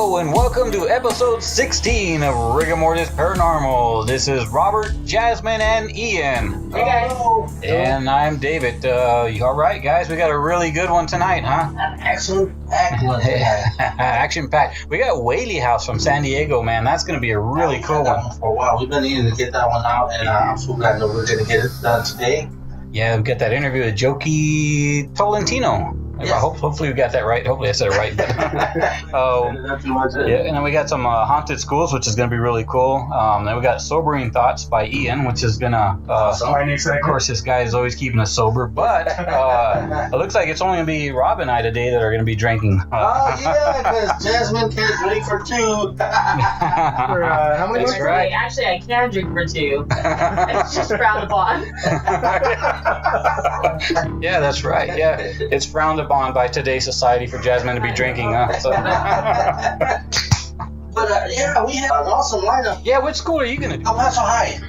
Hello and welcome to episode 16 of Rigor Mortis Paranormal. This is Robert, Jasmine, and Ian. Hey guys. And I'm David. You all right, guys? We got a really good one tonight, huh? Excellent. Action-packed. We got Whaley House from San Diego, man. That's going to be a really cool one. For a while. We've been needing to get that one out, and I'm so glad that we're going to get it done today. Yeah, we got that interview with Jokie Tolentino. Yes. Hopefully we got that right. Hopefully I said it right. Yeah, and then we got some haunted schools, which is going to be really cool. Then we got sobering thoughts by Ian, which is going to. Of course, this guy is always keeping us sober, but it looks like it's only going to be Rob and I today that are going to be drinking. Because Jasmine can't drink for two. How many? That's right. Actually, I can drink for two. It's just frowned upon. Yeah, that's right. Yeah, it's frowned upon by today's society for Jasmine to be drinking, huh? So. But yeah, we have an awesome lineup. Yeah, which school are you going to do? Paso High.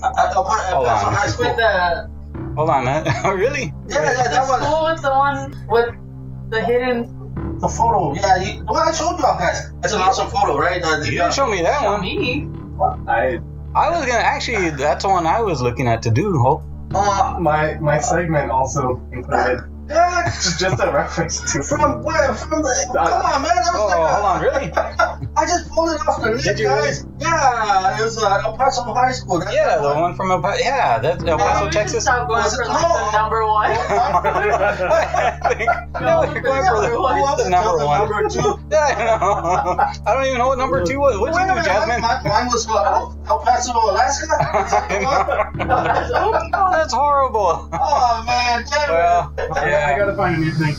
Paso High School. With the Hold on, man. Oh, really? Yeah, that was school with the one with the hidden. the photo. Yeah, I showed y'all guys. That's an awesome photo, right? You didn't show me that one. Me. I I was going to actually, that's the one I was looking at to do. Hope. my segment also included just a reference to From where? From the. Come on, man. That was Oh, hold on, really? I just pulled it off the net, Did you guys. Yeah, it was El Paso High School. That's Yeah, the one from El Paso. Yeah, that's El Paso, We should Texas. stop going for like the number one. No, you're going for the number one. Number two. Yeah, I know. I don't even know what number two was. What'd you do, Jasmine? Mine was El Paso, Alaska. Oh, that's horrible. Oh, man. Well, I yeah, gotta find a new thing.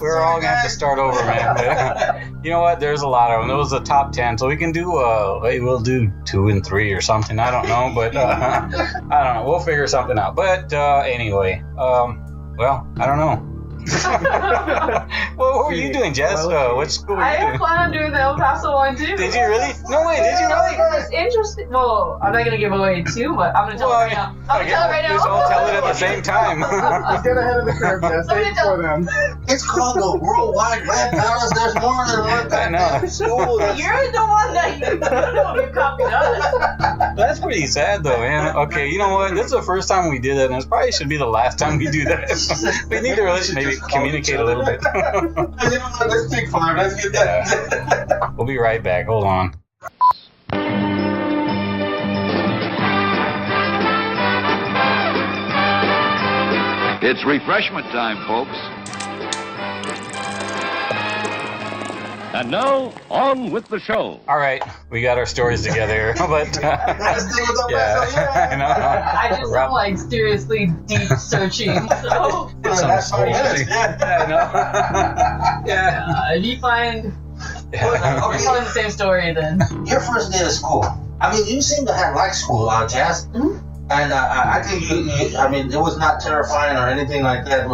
we're all gonna have to start over, man. You know what? There's a lot of them. There was a top 10, so we can do. We'll do 2 and 3 or something. I don't know, but I don't know. We'll figure something out. But anyway, well, I don't know. Well, what were you doing, Jess? What school were I you doing? plan on doing the El Paso one too. Did you really? No way. Did you really? It's interesting. Well, I'm not gonna give away too much. I'm gonna tell it right now. I'm gonna tell it right now. Just all tell it at the same time. Let's get ahead of the curve, Jess. Stay before them. It's called the Worldwide Web Palace. There's more than one I know. school. You're the one that you copied us. That's pretty sad, though, man. Okay, you know what? This is the first time we did it, and it probably should be the last time we do that. We need to really maybe communicate a little bit. Let's take 5. Let's get that. We'll be right back. Hold on. It's refreshment time, folks. And now, on with the show. All right, we got our stories together, but Let's do it. yeah, I know. I just am like seriously deep searching. So That's 5 minutes. Yeah, I know. Yeah. if you find Yeah. we're telling the same story, then Your first day of school. I mean, you seem to have liked school, Jazz. Mhm. And I think I mean, it was not terrifying or anything like that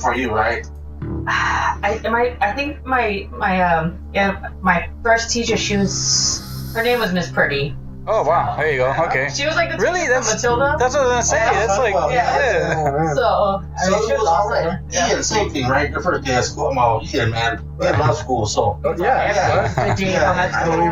for you, right? I think my first teacher, her name was Miss Pretty. Oh wow, there you go. Okay. She was like the Really? teacher from Matilda. That's what I was gonna say. That's like Yeah. So So it was all right. Yeah, same thing, right? Your first day of school. Oh, yeah, man. We had love school, so. Yeah. Good day from that I don't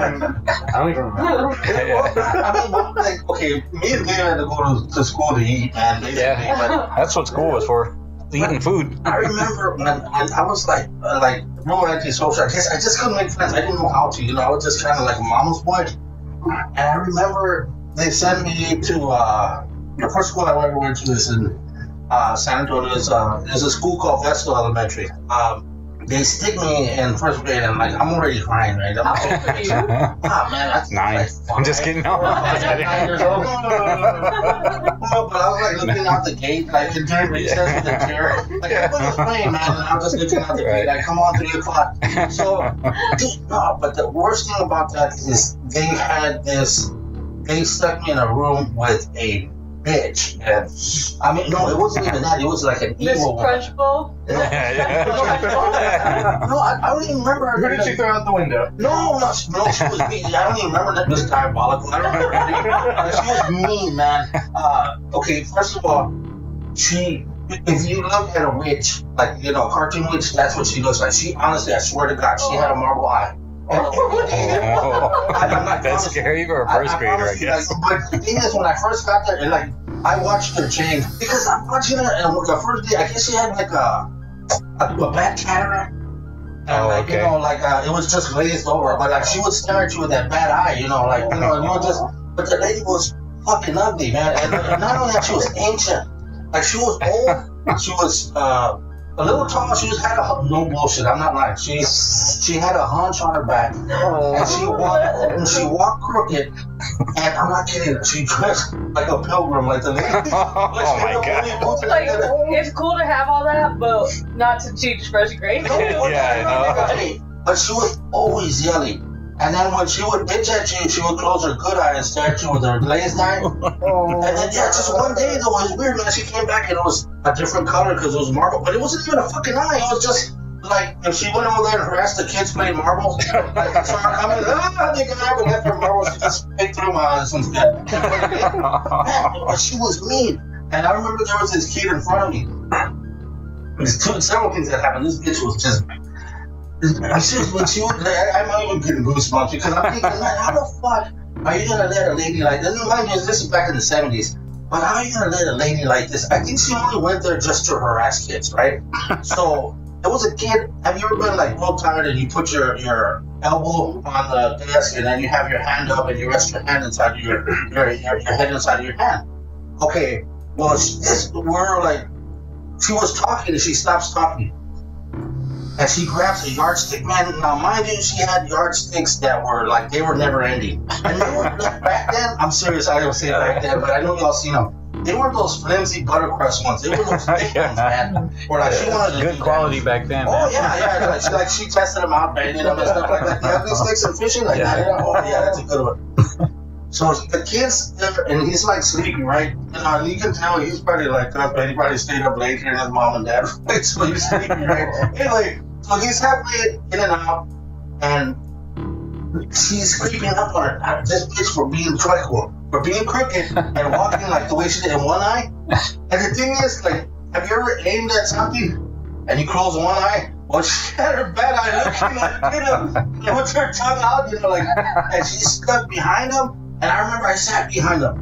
even remember. I mean, like, okay, me and Dave had to go to school to eat, man, basically. Yeah. But That's what school was for. Eating food. I remember when I was like real antisocial. I just couldn't make friends. I didn't know how to. I was just kind of like a mama's boy. And I remember they sent me to the first school I ever went to is in San Antonio. There's a school called Vestal Elementary. They stick me in first grade, and like I'm already crying, right? I'm How like, old were you? ah, man, that's 9. like, I'm just kidding. No. I was like 9 years old. No, but I was like looking out the gate, like during recess with the chair. Like everybody was playing, man, and I was just looking out the gate. Like, come on, 3 o'clock. So, no, but the worst thing about that is they stuck me in a room with a bitch. And I mean, no, it wasn't even that. It was like an Miss evil one. Crunchbull. Yeah. No, I don't even remember her. Who did she throw out the window? No, she was mean. I don't even remember that. It was diabolical. I don't remember anything. She was mean, man. Okay, first of all, if you look at a witch, like, a cartoon witch, that's what she looks like. She, honestly, I swear to God, she had a marble eye. That's scary for a first grader, I guess. But the thing is, when I first got there, and I watched her change because I'm watching her, and the first day, I guess she had like a bad cataract. And okay. It was just glazed over, but like she would stare at you with that bad eye, and you were just. But the lady was fucking ugly, man, and not only that, she was ancient. Like she was old, she was a little tall. She had no bullshit. I'm not lying. She had a hunch on her back, and she walked crooked. And I'm not kidding. She dressed like a pilgrim, like the lady. Oh my god! Like, it's cool to have all that, but not to teach first grade. Yeah, I know. But she was always yelling. And then when she would bitch at you, she would close her good eye and stare at you with her glazed eye. And then, just one day, though, it was weird, man. She came back and it was a different color because it was marble. But it wasn't even a fucking eye. It was just like if she went over there and harassed the kids playing marbles. Like, I saw her coming, they can have left her marbles. She just picked through my eyes and said, but she was mean. And I remember there was this kid in front of me. There's several things that happened. This bitch was just. I'm not even getting goosebumps because I'm thinking, man, how the fuck are you gonna let a lady like this? Mind you, this is back in the 70s, but how are you gonna let a lady like this? I think she only went there just to harass kids, right? So there was a kid. Have you ever been like real tired and you put your elbow on the desk and then you have your hand up and you rest your hand inside your head inside of your hand? Okay, well, she was talking and she stops talking. And she grabs a yardstick. Man, now mind you, she had yardsticks that were like, they were never ending. And they were back then, I'm serious, I don't say back then, but I know y'all seen them. They weren't those flimsy buttercrust ones. They were those thick ones, man. Where like she wanted to good quality back then. Oh, yeah. She tested them out, banging them and stuff like that. The ugly sticks and fishing like that. Oh, yeah, that's a good one. So the kid's there, and he's like sleeping, right? And you can tell he's probably like up, but he probably stayed up late hearing his mom and dad, right? So he's sleeping, right? Anyway, so he's halfway in and out, and she's creeping up on her. This bitch for being crooked, and walking like the way she did in one eye. And the thing is, like, have you ever aimed at something and you close one eye? Well, she had her bad eye looking at him, with her tongue out, and she's stuck behind him. And I remember I sat behind him,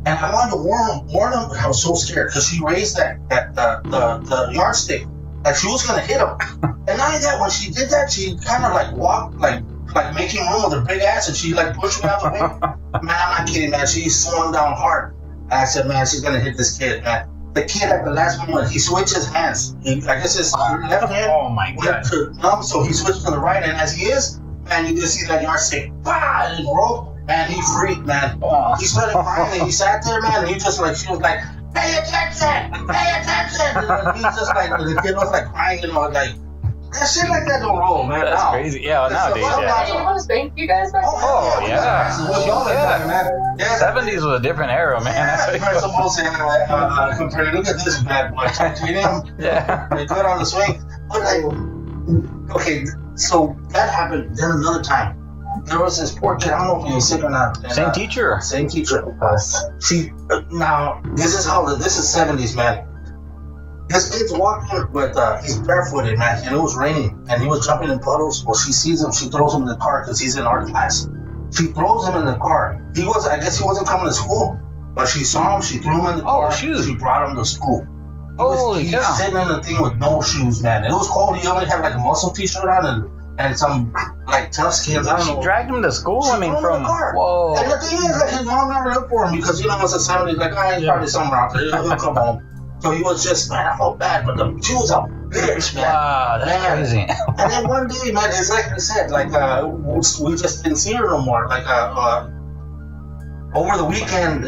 and I wanted to warn him, but I was so scared because she raised the yardstick, like she was gonna hit him. And not only that, when she did that, she kind of like walked, like making room with her big ass, and she like pushed me out the way. Man, I'm not kidding, man. She swung down hard. And I said, man, she's gonna hit this kid, man. The kid at the last moment, he switched his hands. I guess his left hand went to numb, so he switched to the right, and as he is, man, you just see that yardstick, bah, and it broke. Man, he freaked, man. He started crying, and he sat there, man, and he just like, she was like, pay attention! And he just like, the kid was like crying, like, that shit like that don't roll, man. That's crazy. Yeah, nowadays, Did anyone spank you guys back then? Oh, yeah. Yeah. 70s was a different era, man. Yeah, compared to, look at this bad boy, titanium. Yeah. They put on the swing. But like, okay, so that happened. Then another time, there was this poor kid. I don't know if he was sick or not. And, Same teacher. Now this is 70s, man. This kid's walking with he's barefooted, man, and it was raining, and he was jumping in puddles. Well, she sees him, she throws him in the car because he's in art class. She throws him in the car. I guess he wasn't coming to school, but she saw him. She threw him in the car. Shoot. She brought him to school. Holy cow! He's sitting in the thing with no shoes, man. It was cold. He only had like a muscle t-shirt on and some like tough skins. I don't know. She dragged him to school. Whoa! And the thing is, like, his mom never looked for him because it's a 70s. Like, he's probably somewhere out there. He'll come home. So he was just, man, I felt bad, but she was a bitch, man. Wow, that's crazy. And then one day, man, it's like I said, like, we just didn't see her no more. Like, over the weekend,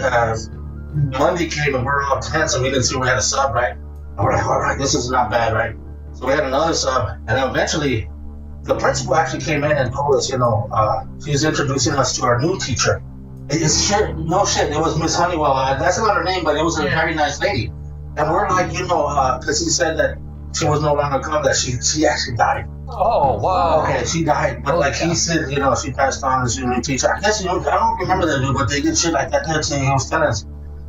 Monday came and we were all tense and we didn't see we had a sub, right? And we're like, all right, this is not bad, right? So we had another sub, and then eventually, the principal actually came in and told us, she was introducing us to our new teacher. It was Miss Honeywell. That's not her name, but it was a very nice lady. And we're like, because he said that she was no longer come, that she actually died. Oh, wow. Okay, she died. But like he said, she passed on as a new teacher. I guess, I don't remember that, but they did shit like that. He was telling us.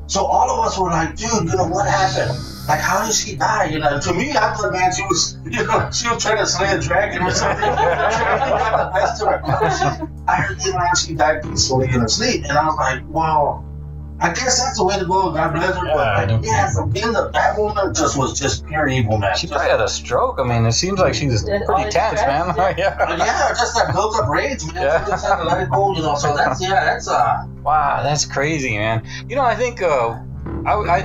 So all of us were like, dude, what happened? like, how did she die? You know, to me, I thought, man, she was trying to slay a dragon or something. I heard she died peacefully in her sleep, and I was like, wow. I guess that's the way to go. God bless her. But from being that woman was just pure evil, man. She probably had a stroke. I mean, it seems like she's pretty tense, man. Yeah, just that built up rage, man. Yeah. She just had to let it go, So that's Wow, that's crazy, man. I think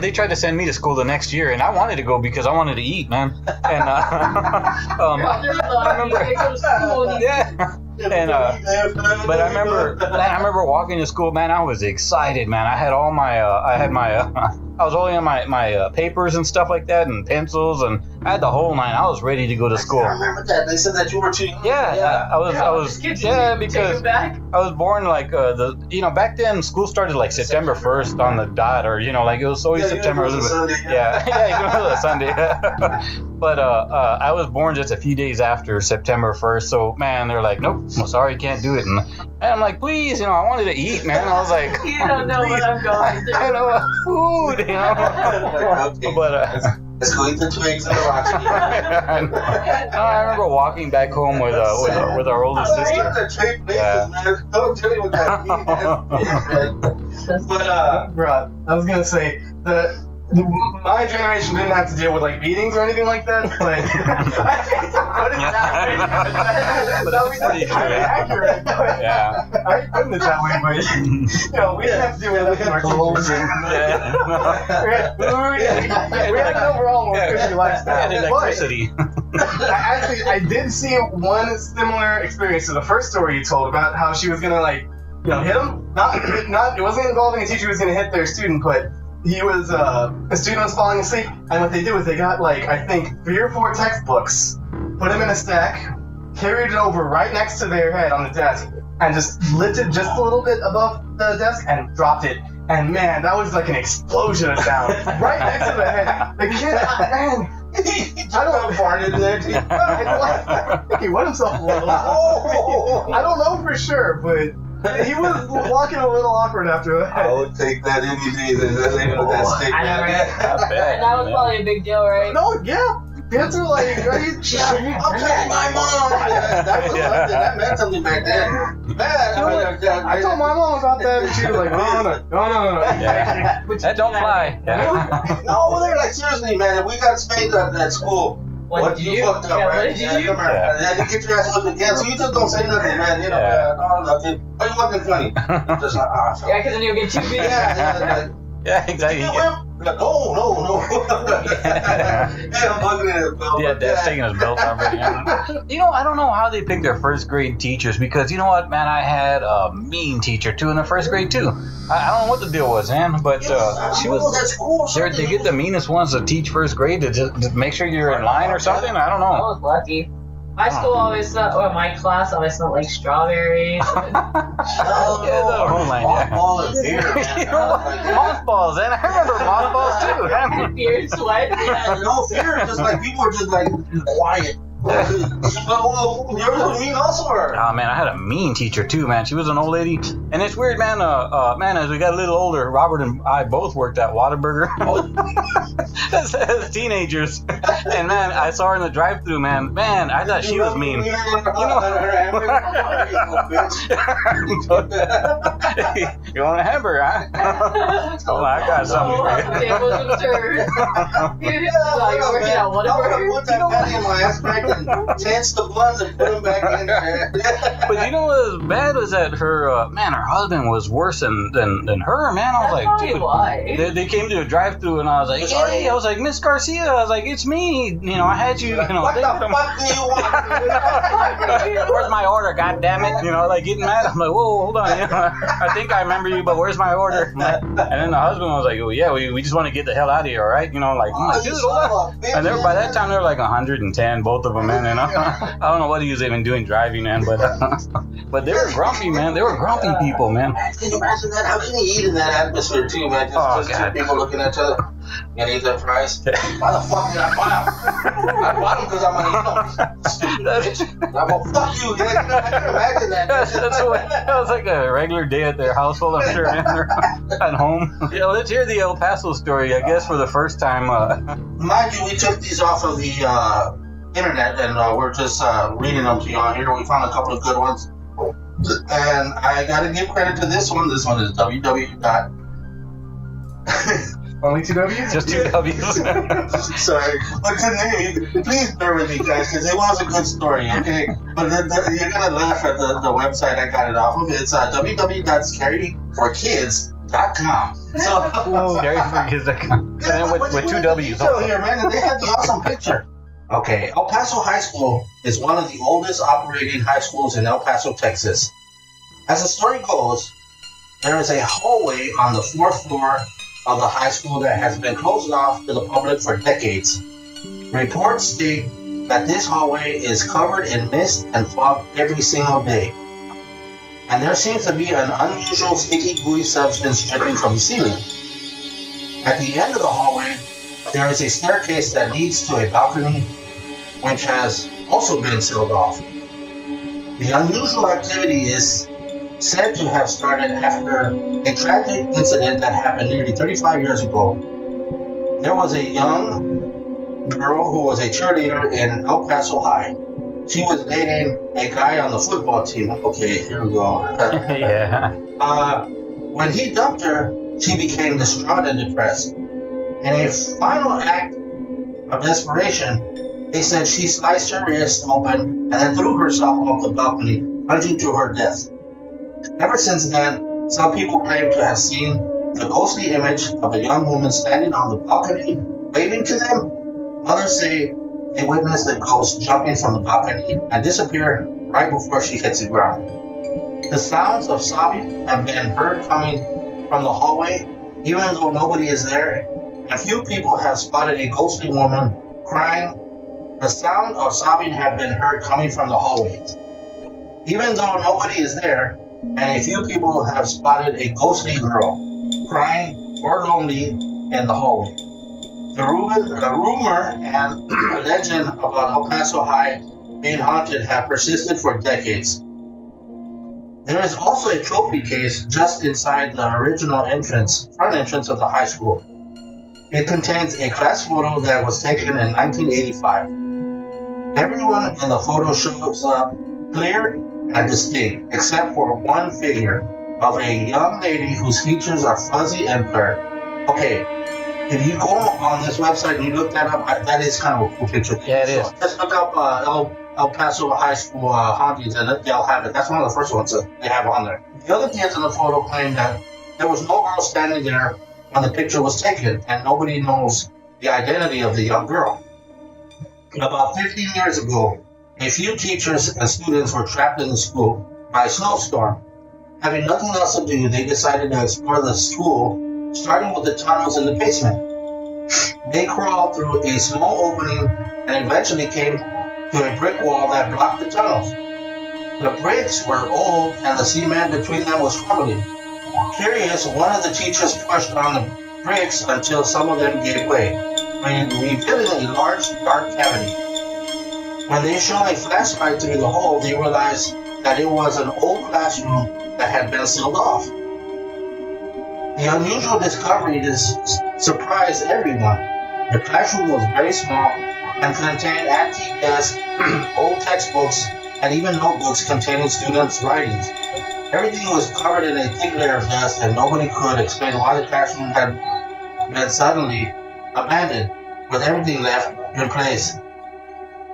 they tried to send me to school the next year, and I wanted to go because I wanted to eat, man. And I remember, but I remember walking to school, man. I was excited, man. I had all my, I was holding on my papers and stuff like that, and pencils, and I had the whole nine. I was ready to go to school. I remember that. They said that you were too young. Yeah, I was. Yeah, because I was born like back then school started like September 1st on the dot, or like it was always September. Sunday, yeah, you go to Sunday. But I was born just a few days after September 1st, so man, they're like, nope, I'm sorry, you can't do it. And I'm like, please, I wanted to eat, man. I was like, you don't know what I'm going through. I know food, But let's go eat the twigs and the rocks. I remember walking back home with our oldest sister. Yeah. Don't tell me what that means. But bro, I was gonna say my generation didn't have to deal with like beatings or anything like that, but I hate to put it that way. But that's pretty true. Accurate. Yeah. I ain't putting it that way, but we didn't have to deal with that. We had an overall more cushy lifestyle. Electricity. I did see one similar experience to the first story you told about how she was gonna hit him. Not it wasn't involving a teacher who was gonna hit their student, but he was a student was falling asleep, and what they did was they got I think 3 or 4 textbooks, put them in a stack, carried it over right next to their head on the desk, and just lifted just a little bit above the desk and dropped it. And man, that was like an explosion of sound right next to the head. The kid, man, I don't know farted in there. He wet himself a little. I don't know for sure, but he was walking a little awkward after that. I would take that any day. That stick. I know, right? That was probably a big deal, right? No, yeah. Kids are like, I'll tell my mom. That was something. That meant something back then. Man, I told my mom about that, and she was like, no. Yeah. That don't fly. Yeah. No, they're like, seriously, man. If we got spanked at school, what you fucked up, right? What did you do? Yeah, you get your ass looking again, so you just don't say nothing, man. Man, nothing. Why you looking funny? Just like, yeah, because then you'll get 2 beats. Yeah, exactly. No. Yeah, I'm looking at his belt. Yeah, Dad's taking his belt off right now. I don't know how they pick their first grade teachers, because you know what, man, I had a mean teacher too in the first grade too. I don't know what the deal was, man, but she was. They get the meanest ones to teach first grade to just make sure you're in line or something. I don't I know. was lucky. My school always my class always smelled like strawberries. Mothballs here, man. Mothballs, and I remember mothballs too. Beer, sweat. Yeah, no fear, just like people were just like quiet. You're mean also, or? Oh man, I had a mean teacher too, man. She was an old lady, and it's weird, man. Man, as we got a little older, Robert and I both worked at Whataburger as teenagers, and man, I saw her in the drive-thru, man. Man, I thought she was mean. You want a hamburger, huh? Oh, I got something for you. It wasn't sure. You're working at Whataburger. Put that patty in my ass back and chance the blunts and put them back in there. But you know what was bad was that her husband was worse than her, man. I was like, dude. Why? They came to a drive-thru and I was like, hey, I was like, Miss Garcia, I was like, it's me. I had you, What the fuck do you want? Where's my order? God damn it! Getting mad. I'm like, whoa, hold on. I think I remember you, but where's my order? And then the husband was like, oh yeah, we just want to get the hell out of here, all right? I'm like, dude, hold on. And by that time they were like 110, both of them, man. I don't know what he was even doing driving, man, but they were grumpy, man. They were grumpy people, man. Can you imagine that? How can you eat in that atmosphere too, man? Just two people looking at each other. You gotta eat that fries. Why the fuck did I buy them? I bought them because I'm like, stupid bitch. I'm like, fuck you. I can imagine that. That was like a regular day at their household, I'm sure, at home. Yeah, let's hear the El Paso story, I guess, for the first time. Mind you, we took these off of the internet, and we're just reading them to y'all here. We found a couple of good ones. And I gotta give credit to this one. This one is www. Only 2 W's? Just 2 W's. Sorry. But please bear with me, guys, because it was a good story, okay? But you're gonna laugh at the website I got it off of. It's www.scaryforkids.com. So, Scaryforkids.com. And with 2 W's. So here, man, and they had the awesome picture. Okay, El Paso High School is one of the oldest operating high schools in El Paso, Texas. As the story goes, there is a hallway on the 4th floor of the high school that has been closed off to the public for decades. Reports state that this hallway is covered in mist and fog every single day. And there seems to be an unusual sticky gooey substance dripping from the ceiling. At the end of the hallway, there is a staircase that leads to a balcony, which has also been sealed off. The unusual activity is said to have started after a tragic incident that happened nearly 35 years ago. There was a young girl who was a cheerleader in El Paso High. She was dating a guy on the football team. Okay, here we go. Yeah. When he dumped her, she became distraught and depressed. In a final act of desperation, they said she sliced her wrist open and then threw herself off the balcony, plunging to her death. Ever since then, some people claim to have seen the ghostly image of a young woman standing on the balcony, waving to them. Others say they witnessed a ghost jumping from the balcony and disappear right before she hits the ground. The sounds of sobbing have been heard coming from the hallway, even though nobody is there. A few people have spotted a ghostly woman crying. The sound of sobbing have been heard coming from the hallways. Even though nobody is there, and a few people have spotted a ghostly girl crying or lonely in the hallway. The rumor and legend about El Paso High being haunted have persisted for decades. There is also a trophy case just inside the original front entrance of the high school. It contains a class photo that was taken in 1985. Everyone in the photo shows up clear and distinct, except for one figure of a young lady whose features are fuzzy and blurred. Okay, if you go on this website and you look that up, that is kind of a cool picture. Yeah, it is. So just look up El Paso High School hauntings, and they'll have it. That's one of the first ones that they have on there. The other kids in the photo claim that there was no girl standing there when the picture was taken, and nobody knows the identity of the young girl. About 15 years ago, a few teachers and students were trapped in the school by a snowstorm. Having nothing else to do, they decided to explore the school, starting with the tunnels in the basement. They crawled through a small opening and eventually came to a brick wall that blocked the tunnels. The bricks were old and the cement between them was crumbling. Curious, one of the teachers pushed on the bricks until some of them gave way, revealing a large, dark cavity. When they shone a flashlight through the hole, they realized that it was an old classroom that had been sealed off. The unusual discovery surprised everyone. The classroom was very small and contained antique desks, old textbooks, and even notebooks containing students' writings. Everything was covered in a thick layer of dust, and nobody could explain why the classroom had been suddenly abandoned, with everything left in place,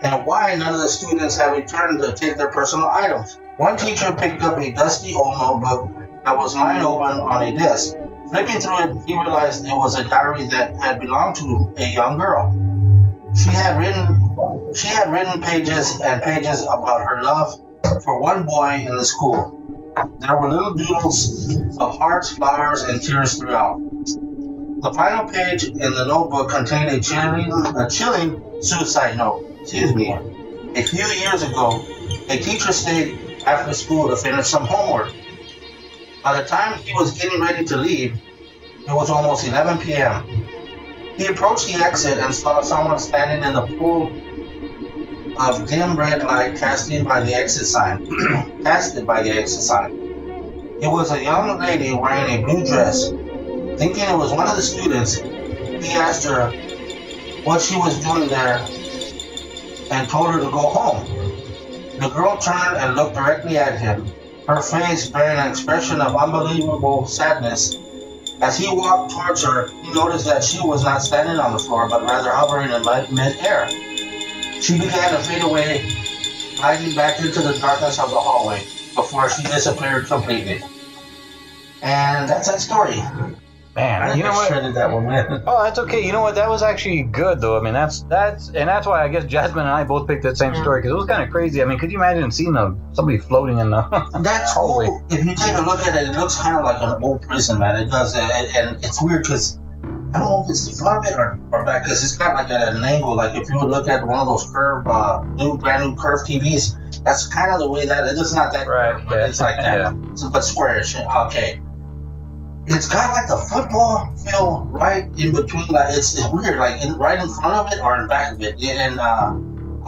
and why none of the students had returned to take their personal items. One teacher picked up a dusty old notebook that was lying open on a desk. Flipping through it, he realized it was a diary that had belonged to a young girl. She had written pages and pages about her love for one boy in the school. There were little doodles of hearts, flowers, and tears throughout. The final page in the notebook contained a chilling suicide note. Excuse me. A few years ago, a teacher stayed after school to finish some homework. By the time he was getting ready to leave, it was almost 11 p.m. He approached the exit and saw someone standing in the pool of dim red light casted by the exit sign. It was a young lady wearing a blue dress. Thinking it was one of the students, he asked her what she was doing there and told her to go home. The girl turned and looked directly at him, her face bearing an expression of unbelievable sadness. As he walked towards her, he noticed that she was not standing on the floor, but rather hovering in mid-air. She began to fade away, gliding back into the darkness of the hallway before she disappeared completely. And that's that story. Man, you know what? Shredded that one, man. Oh, that's okay. You know what? That was actually good, though. I mean, that's why I guess Jasmine and I both picked that same story, because it was kind of crazy. I mean, could you imagine seeing somebody floating in the That's hallway? cool. If you take a look at it, it looks kind of like an old prison, man. It does, and it's weird because I don't know if it's the front of it or back, because it's got like at an angle. Like if you would look at one of those brand new curved TVs, that's kind of the way that it's not that curved, but it's like that, but squarish. Okay. It's got like the football field right in between. Like it's weird, like right in front of it or in back of it. And I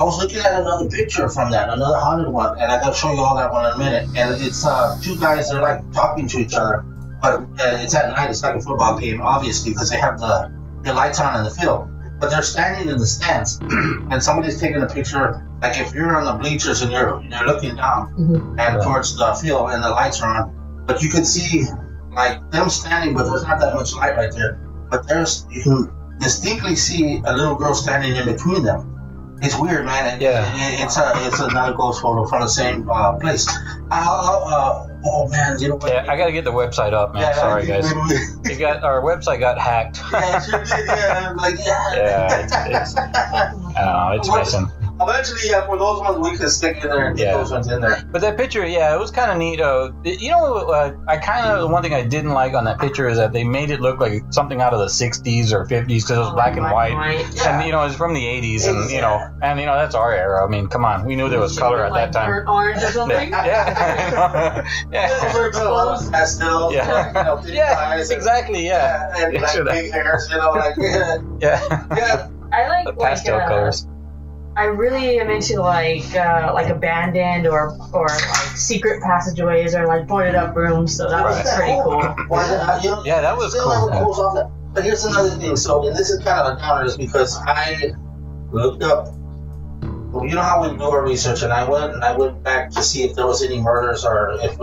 was looking at another picture from that, another haunted one, and I gotta show you all that one in a minute. And it's two guys. They're like talking to each other, but it's at night. It's like a football game, obviously, because they have the lights on in the field. But they're standing in the stands, and somebody's taking a picture. Like if you're on the bleachers and you're looking down and towards the field, and the lights are on, but you can see like them standing, but there's not that much light right there. But you can distinctly see a little girl standing in between them. It's weird, man. It's another ghost photo from the same place. Oh man, you know what? Yeah, I gotta get the website up, man. Sorry, guys. Our website got hacked. Yeah, it sure did. Yeah, like it's messing. Eventually, for those ones we could stick in there and get those ones in there. But that picture, it was kind of neat. The one thing I didn't like on that picture is that they made it look like something out of the 60s or 50s because it was black and white. Yeah. And, it's from the 80s. And, that's our era. I mean, come on. We knew there was color at that time. Burnt orange or something? Yeah. Pastel. Yeah, exactly, yeah. And like big hairs, like, yeah. I like pastel colors. I really am into like abandoned or like secret passageways or like boarded up rooms, so that was pretty cool. That was cool. But here's another thing. So, and this is kind of a downer, is because I looked up. Well, you know how we do our research, and I went back to see if there was any murders or any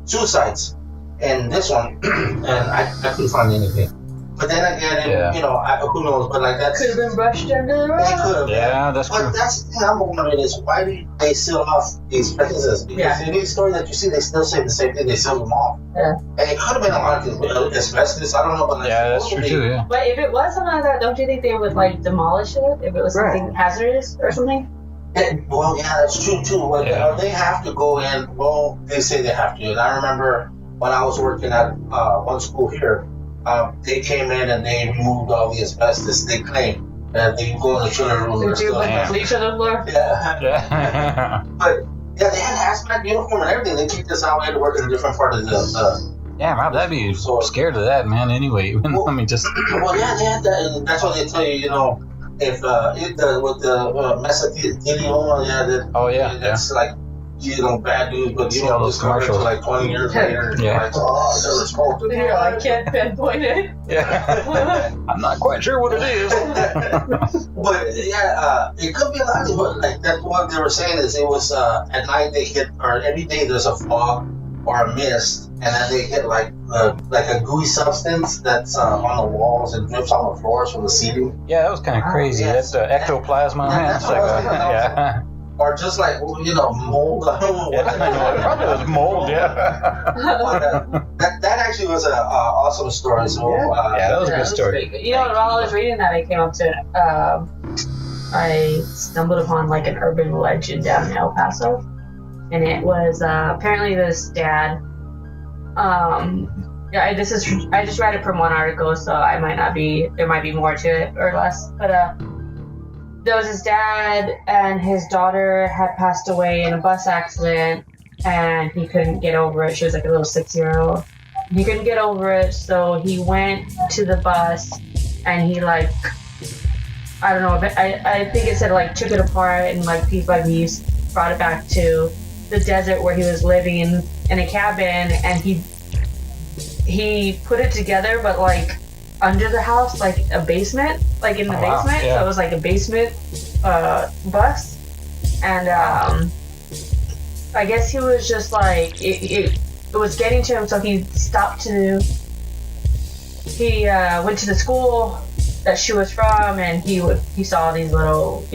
suicides in this one, and I couldn't find anything. But then again, who knows? But like that could have been brushed under the rug. It could have. Yeah, that's true. But that's the thing I'm wondering is why do they seal off these places? Because in any story that you see, they still say the same thing. They seal them off. Yeah. And it could have been a lot of asbestos. I don't know, but that's true too. Yeah. But if it was something like that, don't you think they would like demolish it if it was something hazardous or something? Well, yeah, that's true too. But they have to go in. Well, they say they have to. And I remember when I was working at one school here. They came in and they removed all the asbestos. They claim that they can go in the children's room. Did you like bleach on the floor? Yeah. But they had hazmat uniform and everything. They kicked us out. We had to work in a different part of the. Yeah, Rob, that'd be scared of that, man. Anyway, just. Well, yeah, they had that. That's why they tell you, if with the mesothelioma, that's like. Bad news, but you don't discover it like 20 years later. Yeah. Like, never smoked it. Yeah, I can't pinpoint it. Yeah. I'm not quite sure what it is. But it could be a lot of, but like that's what they were saying is it was at night they hit, or every day there's a fog or a mist, and then they hit like a gooey substance that's on the walls and drips on the floors from the ceiling. Yeah, that was kind of crazy. That's ectoplasm. Or just like, mold. Probably was mold, That actually was an awesome story. So, that was a good story. While I was reading that, I came up to, I stumbled upon like an urban legend down in El Paso. And it was apparently this dad. I just read it from one article, so there might be more to it or less. But, there was his dad and his daughter had passed away in a bus accident and he couldn't get over it. She was like a little 6-year-old. He couldn't get over it, so he went to the bus and he like I don't know, but I think it said like took it apart and like piece by piece brought it back to the desert where he was living in a cabin, and he put it together, but like under the house, like a basement, like in the basement. Yeah. So it was like a basement bus, and I guess he was just like it was getting to him, so he stopped to. He went to the school that she was from, and he saw these little,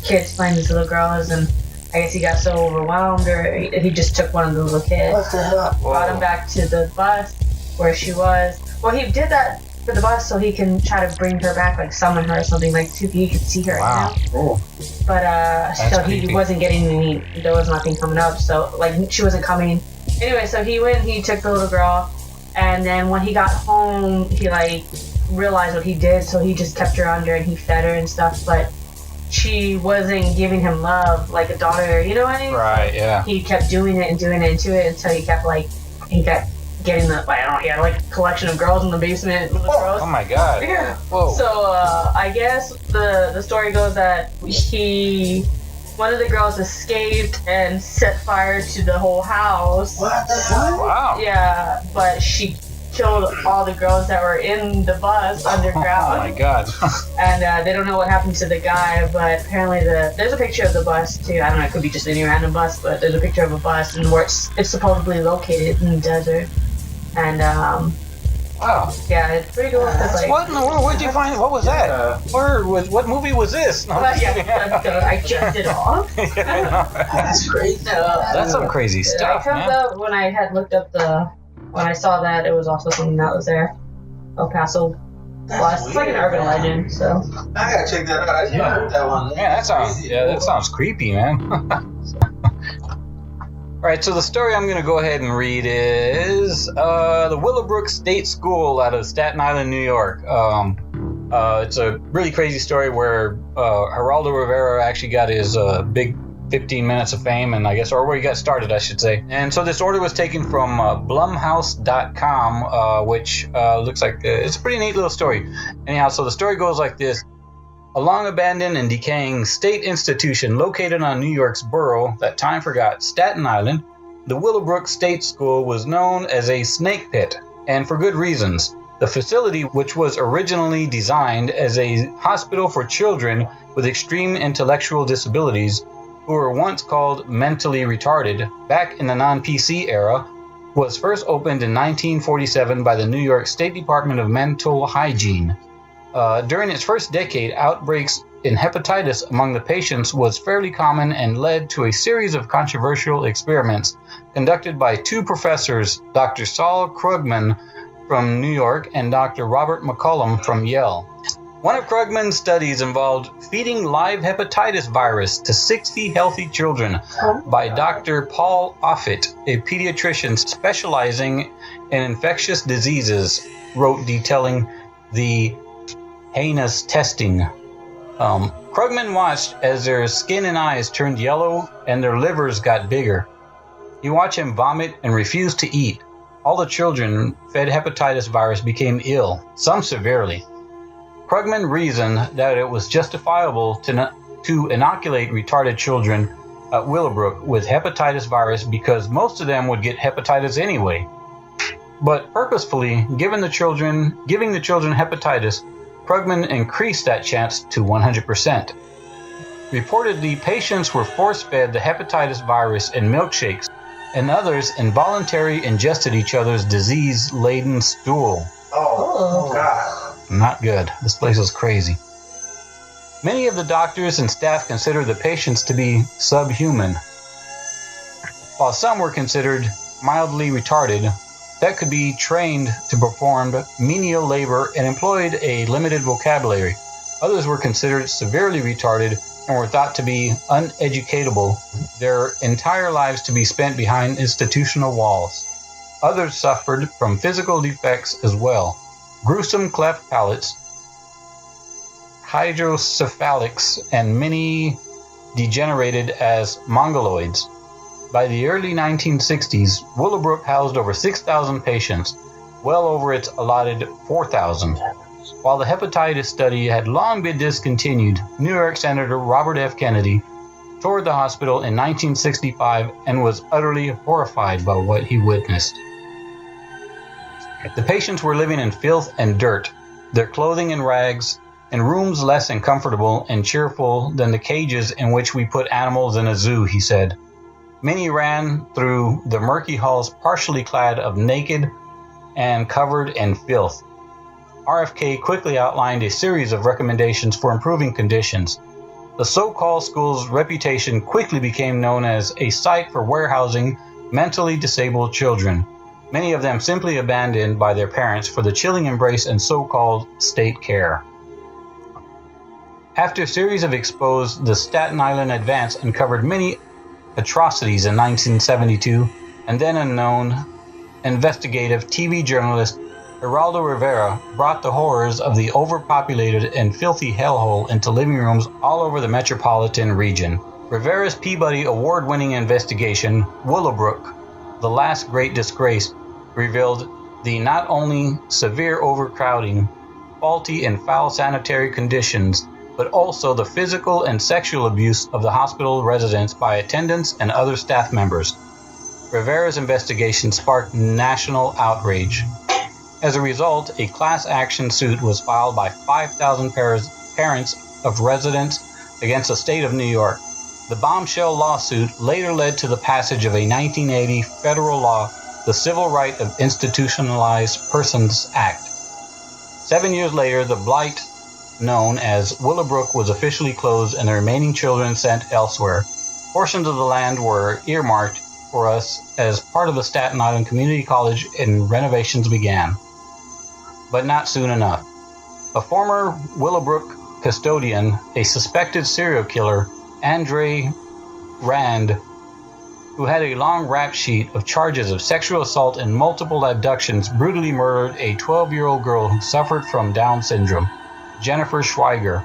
kids playing these little girls, and I guess he got so overwhelmed, or he just took one of the little kids, What the hell? brought him back to the bus where she was. Well, he did that for the bus so he can try to bring her back, like summon her or something, like so he could see her. Wow. Oh. But so he creepy. wasn't getting there was nothing coming up, so like she wasn't coming. Anyway, so he went, he took the little girl, and then when he got home, he like realized what he did, so he just kept her under and he fed her and stuff, but she wasn't giving him love like a daughter, you know what I mean? Right, yeah. He kept doing it and to it until he kept getting the, I don't know, he had like a collection of girls in the basement, little girls. Oh my god. Yeah. Whoa. So I guess the story goes that one of the girls escaped and set fire to the whole house. What the hell? Wow. Yeah, but she killed all the girls that were in the bus underground. Oh my god. And they don't know what happened to the guy, but apparently there's a picture of the bus too. I don't know, it could be just any random bus, but there's a picture of a bus and where it's supposedly located in the desert. And Wow. yeah, it's pretty cool. It's like, What in the world? Where'd you find? What was that? What movie was this? No, but yeah, I jumped it off. That's crazy. That's some crazy It stuff, turns man. out when I had looked up when I saw that, it was also something that was there. El Paso Bus. It's like an urban legend, so. I gotta check that out. I didn't heard that one. Yeah, that sounds creepy, man. All right, so the story I'm going to go ahead and read is the Willowbrook State School out of Staten Island, New York. It's a really crazy story where Geraldo Rivera actually got his big 15 minutes of fame, and or where he got started, I should say. And so this story was taken from blumhouse.com, which looks like it's a pretty neat little story. Anyhow, so the story goes like this. A long-abandoned and decaying state institution located on New York's borough that time forgot, Staten Island, the Willowbrook State School was known as a snake pit, and for good reasons. The facility, which was originally designed as a hospital for children with extreme intellectual disabilities who were once called mentally retarded, back in the non-PC era, was first opened in 1947 by the New York State Department of Mental Hygiene. During its first decade, outbreaks in hepatitis among the patients was fairly common and led to a series of controversial experiments conducted by two professors, Dr. Saul Krugman from New York and Dr. Robert McCollum from Yale. One of Krugman's studies involved feeding live hepatitis virus to 60 healthy children by Dr. Paul Offit, a pediatrician specializing in infectious diseases, wrote detailing the heinous testing. Krugman watched as their skin and eyes turned yellow and their livers got bigger. He watched him vomit and refused to eat. All the children fed hepatitis virus became ill, some severely. Krugman reasoned that it was justifiable to inoculate retarded children at Willowbrook with hepatitis virus because most of them would get hepatitis anyway. But purposefully giving the children hepatitis, Krugman increased that chance to 100%. Reportedly, patients were force-fed the hepatitis virus in milkshakes, and others involuntarily ingested each other's disease-laden stool. Oh, God. Not good. This place is crazy. Many of the doctors and staff considered the patients to be subhuman, while some were considered mildly retarded that could be trained to perform menial labor and employed a limited vocabulary. Others were considered severely retarded and were thought to be uneducatable, their entire lives to be spent behind institutional walls. Others suffered from physical defects as well. Gruesome cleft palates, hydrocephalics, and many degenerated as mongoloids. By the early 1960s, Willowbrook housed over 6,000 patients, well over its allotted 4,000. While the hepatitis study had long been discontinued, New York Senator Robert F. Kennedy toured the hospital in 1965 and was utterly horrified by what he witnessed. The patients were living in filth and dirt, their clothing in rags, in rooms less than comfortable and cheerful than the cages in which we put animals in a zoo, he said. Many ran through the murky halls partially clad of naked and covered in filth. RFK quickly outlined a series of recommendations for improving conditions. The so-called school's reputation quickly became known as a site for warehousing mentally disabled children, many of them simply abandoned by their parents for the chilling embrace and so-called state care. After a series of expos, the Staten Island Advance uncovered many atrocities in 1972, and then unknown investigative TV journalist Geraldo Rivera brought the horrors of the overpopulated and filthy hellhole into living rooms all over the metropolitan region. Rivera's Peabody Award-winning investigation, Willowbrook, The Last Great Disgrace, revealed the not only severe overcrowding, faulty and foul sanitary conditions, but also the physical and sexual abuse of the hospital residents by attendants and other staff members. Rivera's investigation sparked national outrage. As a result, a class action suit was filed by 5,000 parents of residents against the state of New York. The bombshell lawsuit later led to the passage of a 1980 federal law, the Civil Right of Institutionalized Persons Act. 7 years later, the blight known as Willowbrook was officially closed and the remaining children sent elsewhere. Portions of the land were earmarked for us as part of the Staten Island Community College and renovations began. But not soon enough. A former Willowbrook custodian, a suspected serial killer, Andre Rand, who had a long rap sheet of charges of sexual assault and multiple abductions, brutally murdered a 12-year-old girl who suffered from Down syndrome, Jennifer Schweiger.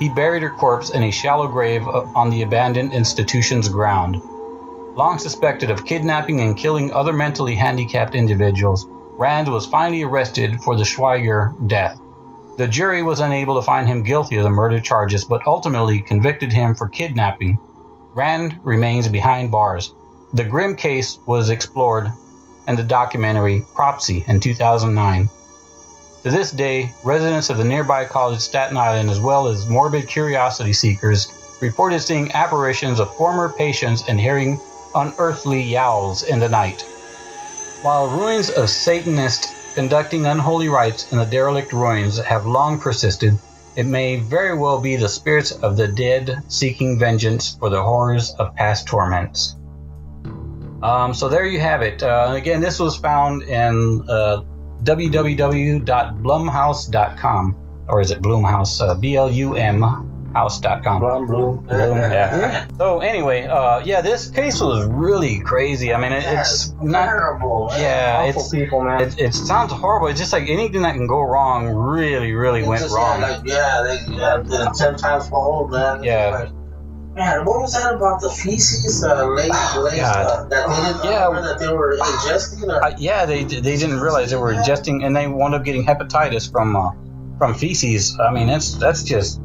He buried her corpse in a shallow grave on the abandoned institution's ground. Long suspected of kidnapping and killing other mentally handicapped individuals, Rand was finally arrested for the Schweiger death. The jury was unable to find him guilty of the murder charges, but ultimately convicted him for kidnapping. Rand remains behind bars. The grim case was explored in the documentary Propsy in 2009. To this day, residents of the nearby college Staten Island, as well as morbid curiosity seekers, reported seeing apparitions of former patients and hearing unearthly yowls in the night. While ruins of Satanists conducting unholy rites in the derelict ruins have long persisted, it may very well be the spirits of the dead seeking vengeance for the horrors of past torments. So there you have it. Again, this was found in www.blumhouse.com, or is it Blumhouse? Blum house.com. Bloom. Yeah. So anyway, this case was really crazy. I mean, it's not terrible. Yeah, Awful people, man. it sounds horrible. It's just like anything that can go wrong really went wrong. They 10 times fold, man. Yeah. Like, man, what was that about the feces? That they were ingesting? Or? They didn't realize they were ingesting, and they wound up getting hepatitis from feces. I mean, that's just.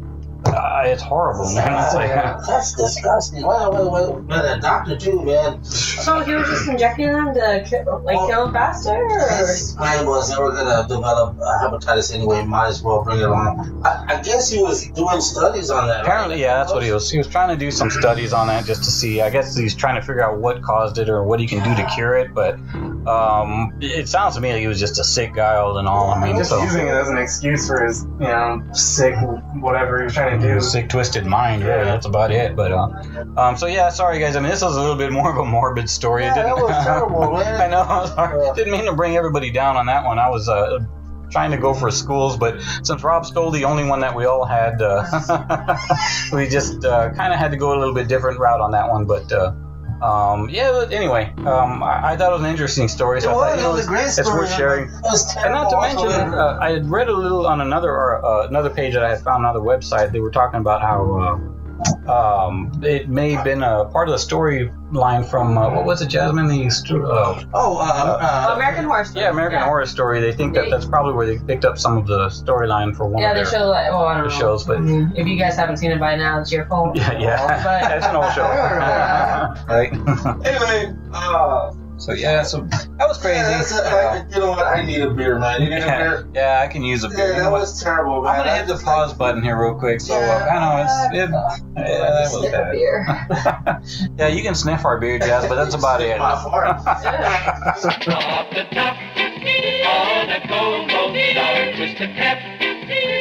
It's horrible, man. It's like, that's disgusting. Wait, the doctor too, man. So he was just injecting them to kill them faster? His plan was they were gonna develop hepatitis anyway. Might as well bring it on. I guess he was doing studies on that. Apparently, right? Yeah, that's what he was. He was trying to do some studies on that just to see. I guess he's trying to figure out what caused it or what he can do to cure it. But it sounds to me like he was just a sick guy, all in all. I mean, just using it as an excuse for his, sick whatever he was trying to do. Sick, twisted mind, really. That's about it. But sorry guys. I mean, this was a little bit more of a morbid story. Yeah, that was terrible, man. I know. I was sorry. Didn't mean to bring everybody down on that one. I was trying to go for schools, but since Rob stole the only one that we all had, we just kind of had to go a little bit different route on that one. But but anyway, I thought it was an interesting story. So I thought, was a great story. It's worth sharing. And not to mention, I had read a little on another page that I had found on another website. They were talking about how It may have been a part of the storyline from what was it, Jasmine? American Horror Story. Yeah, American Horror Story. They think that's probably where they picked up some of the storyline for one of they their show I don't know. shows. But If you guys haven't seen it by now, it's your fault. yeah, But, that's an old show, right? Anyway, So that was crazy. you know what? I need a beer, man. You need a beer? Yeah, I can use a beer. Yeah, You know that what? was terrible, man. I'm gonna hit the pause button here real quick. So I know that was Sniff a bad. beer. Yeah, you can sniff our beer, Jazz, but that's about it. My fart. Off the top, on a gold Lone Star, twist a cap.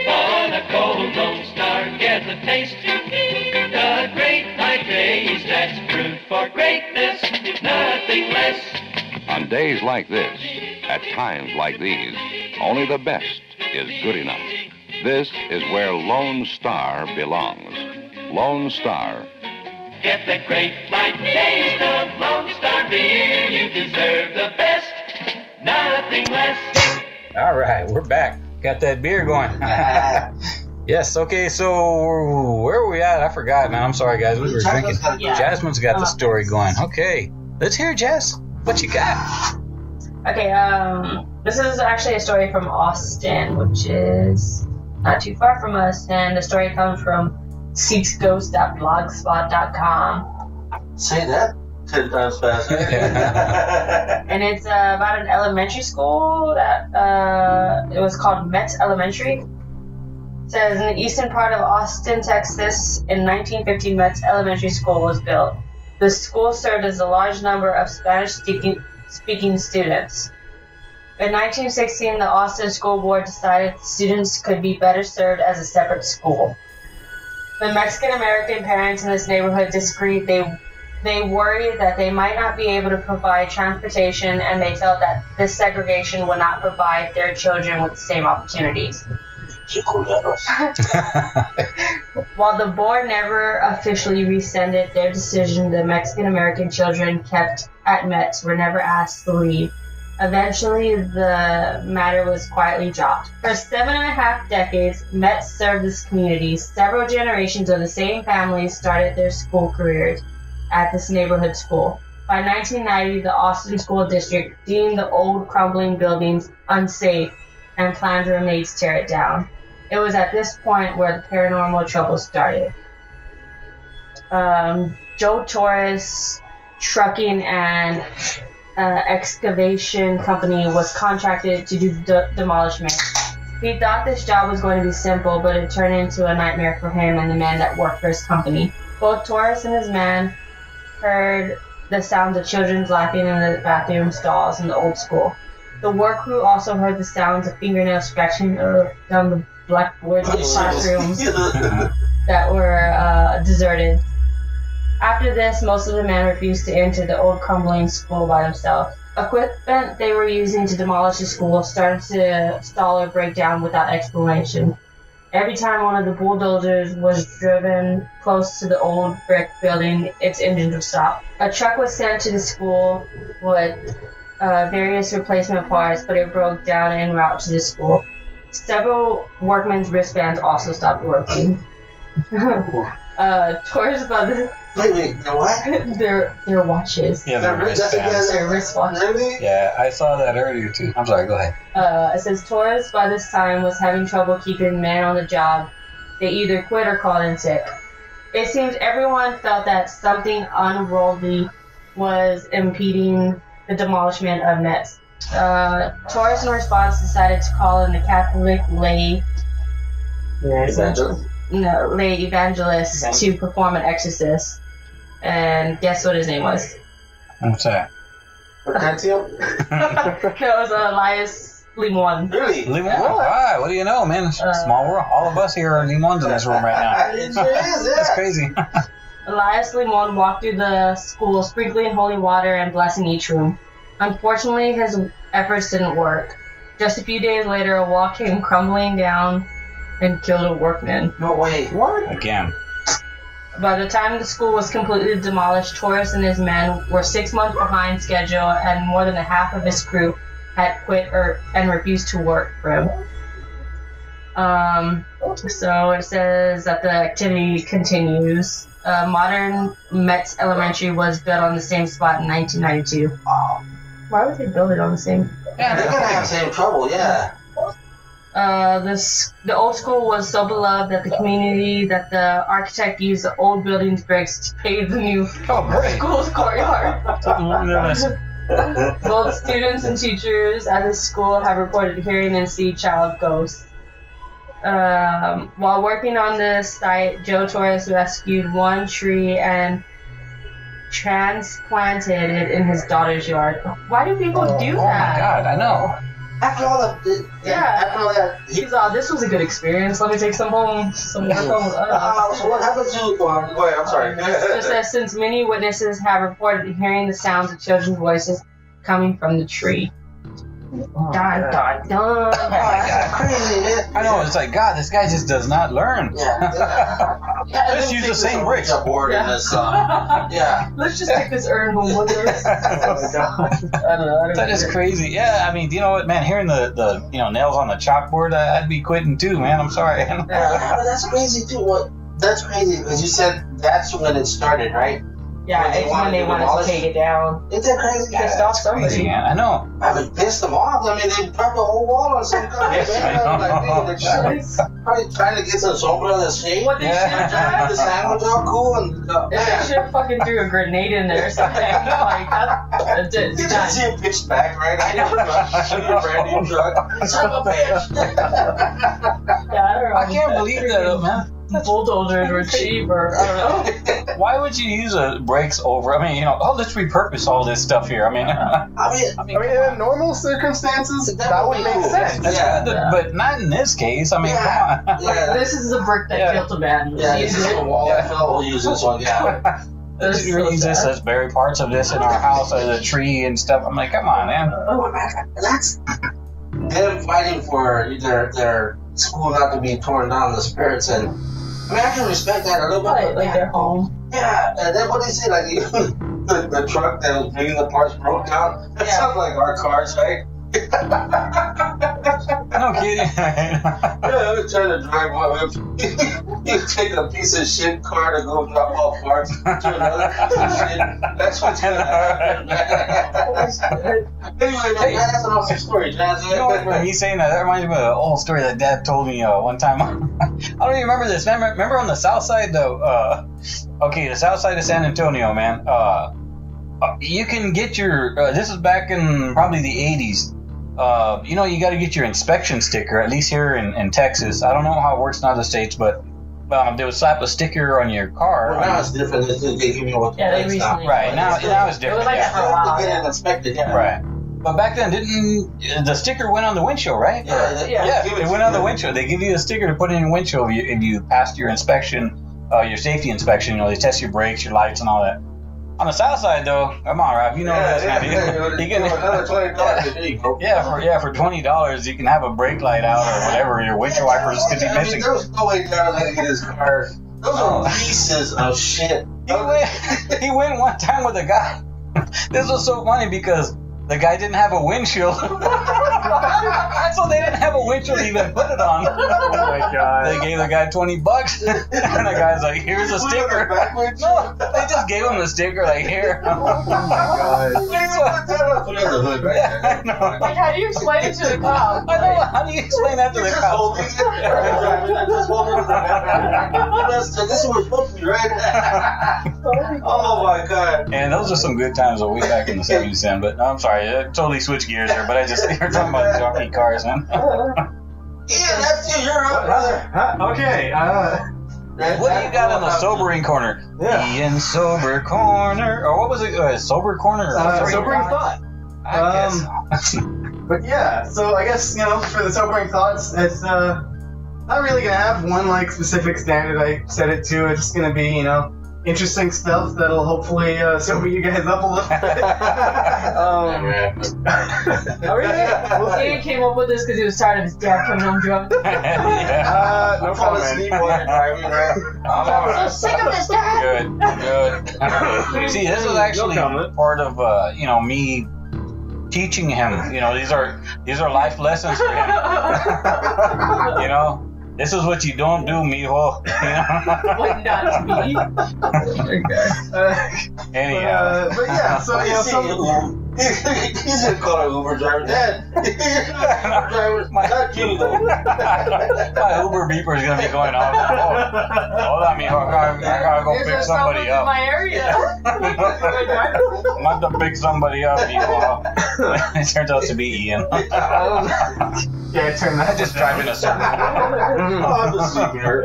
On a gold Lone Star, get the taste. The great high taste, that's proof for greatness, nothing less. On days like this, at times like these, only the best is good enough. This is where Lone Star belongs. Lone Star. Get the great light taste of Lone Star beer. You deserve the best, nothing less. All right, we're back. Got that beer going. Yes, okay, so where were we at? I forgot, man. I'm sorry, guys. We were drinking. Yeah. Jasmine's got the story going. Okay, let's hear it, Jazz. What you got? Okay, this is actually a story from Austin, which is not too far from us, and the story comes from seeksghost.blogspot.com. Say that 10 times faster. And it's about an elementary school that it was called Metz Elementary. It says in the eastern part of Austin, Texas, in 1950, Metz Elementary School was built. The school served as a large number of Spanish-speaking students. In 1916, the Austin School Board decided students could be better served as a separate school. The Mexican-American parents in this neighborhood disagreed. They worried that they might not be able to provide transportation, and they felt that this segregation would not provide their children with the same opportunities. While the board never officially rescinded their decision, the Mexican-American children kept at Metz were never asked to leave. Eventually, the matter was quietly dropped. For 7.5 decades, Metz served this community. Several generations of the same families started their school careers at this neighborhood school. By 1990, the Austin School District deemed the old crumbling buildings unsafe and planned to remains tear it down. It was at this point where the paranormal trouble started. Joe Torres Trucking and Excavation Company was contracted to do demolishment. He thought this job was going to be simple, but it turned into a nightmare for him and the men that worked for his company. Both Torres and his man heard the sounds of children laughing in the bathroom stalls in the old school. The work crew also heard the sounds of fingernails scratching down the blackboards in classrooms that were deserted. After this, most of the men refused to enter the old crumbling school by themselves. Equipment they were using to demolish the school started to stall or break down without explanation. Every time one of the bulldozers was driven close to the old brick building, its engine would stop. A truck was sent to the school with various replacement parts, but it broke down en route to the school. Several workmen's wristbands also stopped working. Tours about the... Wait, what? Their watches. Yeah, their wristbands. Their wristwatches. Really? Yeah, I saw that earlier too. I'm sorry, go ahead. It says Torres by this time was having trouble keeping men on the job. They either quit or called in sick. It seems everyone felt that something unworldly was impeding the demolishment of Metz. Torres, in response, decided to call in the Catholic lay evangelist to perform an exorcist. And guess what his name was? What's that? Mercantile? It was Elias Limon. Really? Limon? Why? What do you know, man? It's a small world. All of us here are Limons in this room right now. It sure is, yeah. That's crazy. Elias Limon walked through the school, sprinkling holy water and blessing each room. Unfortunately, his efforts didn't work. Just a few days later, a wall came crumbling down and killed a workman. No way. What? Again. By the time the school was completely demolished, Torres and his men were 6 months behind schedule, and more than half of his crew had quit and refused to work for him. So it says that the activity continues. Modern Metz Elementary was built on the same spot in 1992. Why would they build it on the same? Yeah, they're gonna have the same trouble, yeah. The old school was so beloved that the community that the architect used the old building's bricks to pave the new school's courtyard. Both students and teachers at the school have reported hearing and see child ghosts. While working on this site, Joe Torres rescued one tree and transplanted it in his daughter's yard. Why do people do that? Oh my God, I know. After all that, after all that, He's this was a good experience. Let me take some home. Some more home with us. so what happened to? Go ahead. I'm sorry. It says since many witnesses have reported hearing the sounds of children's voices coming from the tree. Dun, dun, dun. Oh my God. Crazy, man. I know, it's like, God, this guy just does not learn. Just use the same bricks. Board in this, yeah. Let's just take this urn home with us. That is crazy. Yeah, I mean, you know what, man? Hearing the nails on the chalkboard, I'd be quitting too, man. I'm sorry. But that's crazy too. What? That's crazy because you said that's when it started, right? Yeah, it's when they wanted to take it down. Isn't that crazy? Pissed off somebody. Crazy, man. I know. I mean, pissed them off. I mean, they dropped the whole wall on some kind of they're probably trying to get some sombra in the shade. What they should have done? The sandwich all cool and They should have fucking threw a grenade in there or something. Like, that's you just see him pitch back right I know. a brand new truck. Son of a bitch. Yeah, I don't know. I can't believe that, man. Bulldozers were cheap, or I don't know. Why would you use brakes over? I mean, let's repurpose all this stuff here. I mean, I mean, in normal circumstances, that would make sense. that's good, but not in this case. I mean, come on. Yeah. This is the brick that killed the man. Yeah, this is the wall that fell. We'll use this one. Yeah. Let's use this as bury parts of this in our house as a tree and stuff. I'm like, come on, man. Oh, that's them fighting for their school not to be torn down, the spirits, and I mean, I can respect that a little bit. Like their home. Yeah, and then what they say, like the truck that was bringing the parts broke down. That sounds like our cars, right? No kidding. Yeah, I'm trying to drive one. You take a piece of shit car to go drop off parts to another piece of shit. That's what's gonna happen. Anyway, man, that's an awesome story, Jazz. You know what, for me saying that reminds me of an old story that Dad told me one time. I don't even remember this. Remember on the south side, though? The south side of San Antonio, man. You can get your. This is back in probably the 80s. You got to get your inspection sticker, at least here in Texas. I don't know how it works in other states, but they would slap a sticker on your car. Well, now it's different. They give you what they recently. Right, now it's different. It was like for a while. They get it inspected, yeah. Right. But back then, didn't the sticker went on the windshield, right? Yeah, it went on the windshield. They give you a sticker to put in your windshield if you passed your inspection, your safety inspection. They test your brakes, your lights, and all that. On the south side, though, come on, Rob, you know this, man. You can another $20. For $20, you can have a brake light out or whatever. Your windshield wipers could be missing. There was no way Dad let him get his car. Those are pieces of shit. He went one time with a guy. This was so funny because the guy didn't have a windshield. So they didn't have a windshield to even put it on. Oh my God. They gave the guy $20. And the guy's like, here's a sticker. No, they just gave him the sticker, like, here. Oh my God. Put it on the hood, right? I know. Like, how do you explain it to the cop? I know. How do you explain that to the cops? This is where we're supposed to be, right? Oh my God. And those are some good times way back in the 70s, then. But I'm sorry, I totally switched gears there. But you're talking about jockey cars, man. Yeah, that's you. You're up, brother. Okay. What do you got in the sobering corner? Yeah. Ian Sober Corner. Or what was it? Sober Corner? Sobering thought. I guess. But yeah, so I guess, for the sobering thoughts, it's not really going to have one, specific standard I set it to. It's just going to be, interesting stuff that'll hopefully sober you guys up a little bit. Oh, really? Ian came up with this because he was tired of his dad coming home drunk. No problem, man. I'm so sick of this dad. Good. See, this is actually part of me teaching him. These are life lessons for him. This is what you don't do, mijo. What not to be. Anyhow. But yeah, so He's gonna call an Uber driver. Dad, driver, not you though. My Uber beeper is gonna be going off. Hold on, mijo. I gotta go pick somebody in up. my area. I'm about to pick somebody up, mijo. It turns out to be Ian. Yeah, turn that. Just driving a circle. I'm the sleeper.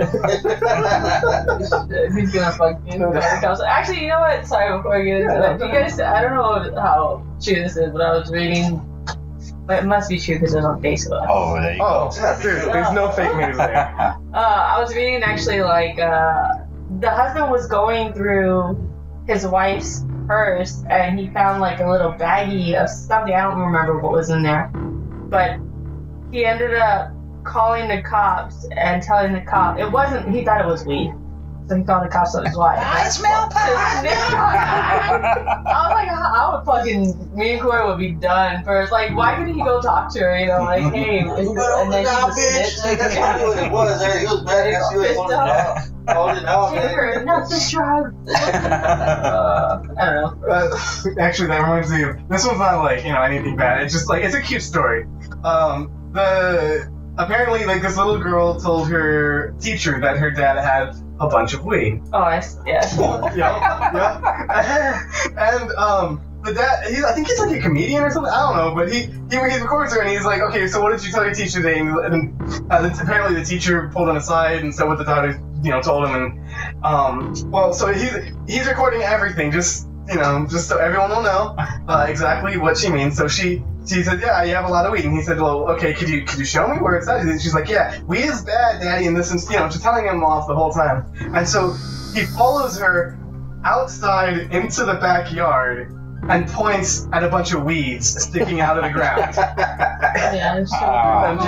He's gonna fucking actually, you know what? Sorry, before I get into that, do you guys? I don't know how true this is, but I was reading. But it must be true because it's on Facebook. Oh, there you go. Oh, dude, there's no fake news there. I was reading actually like the husband was going through his wife's purse and he found like a little baggie of something. I don't remember what was in there, but he ended up calling the cops and telling the cop it wasn't. He thought it was weed, so he called the cops on his wife. I smell pot. I was like, I would fucking. Me and Kory would be done first. Like, why couldn't he go talk to her? You know, like, hey, and then she was snitch. That's what it was. He was mad because she was holding it out. Not the drug. I don't know. Actually, that reminds me of this one's not like anything bad. It's just like it's a cute story. Apparently like this little girl told her teacher that her dad had a bunch of weed. Oh, yeah. And the dad, I think he's like a comedian or something. I don't know, but he records her and he's like, okay, so what did you tell your teacher today? And apparently the teacher pulled him aside and said what the daughter told him. And well, so he's recording everything just so everyone will know exactly what she means. So she said, yeah, you have a lot of weed. And he said, well, okay, could you show me where it's at? And she's like, yeah, weed is bad, Daddy, and this is, just telling him off the whole time. And so he follows her outside into the backyard and points at a bunch of weeds sticking out of the ground. Oh,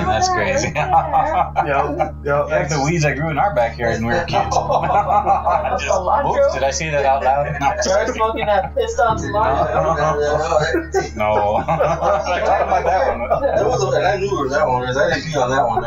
that's crazy. Like the weeds that grew in our backyard when we were kids. Oops, did I say that out loud? Start smoking that pissed off cilantro. No. I talked about that one. There was and I knew it was that one, because I didn't see on that one.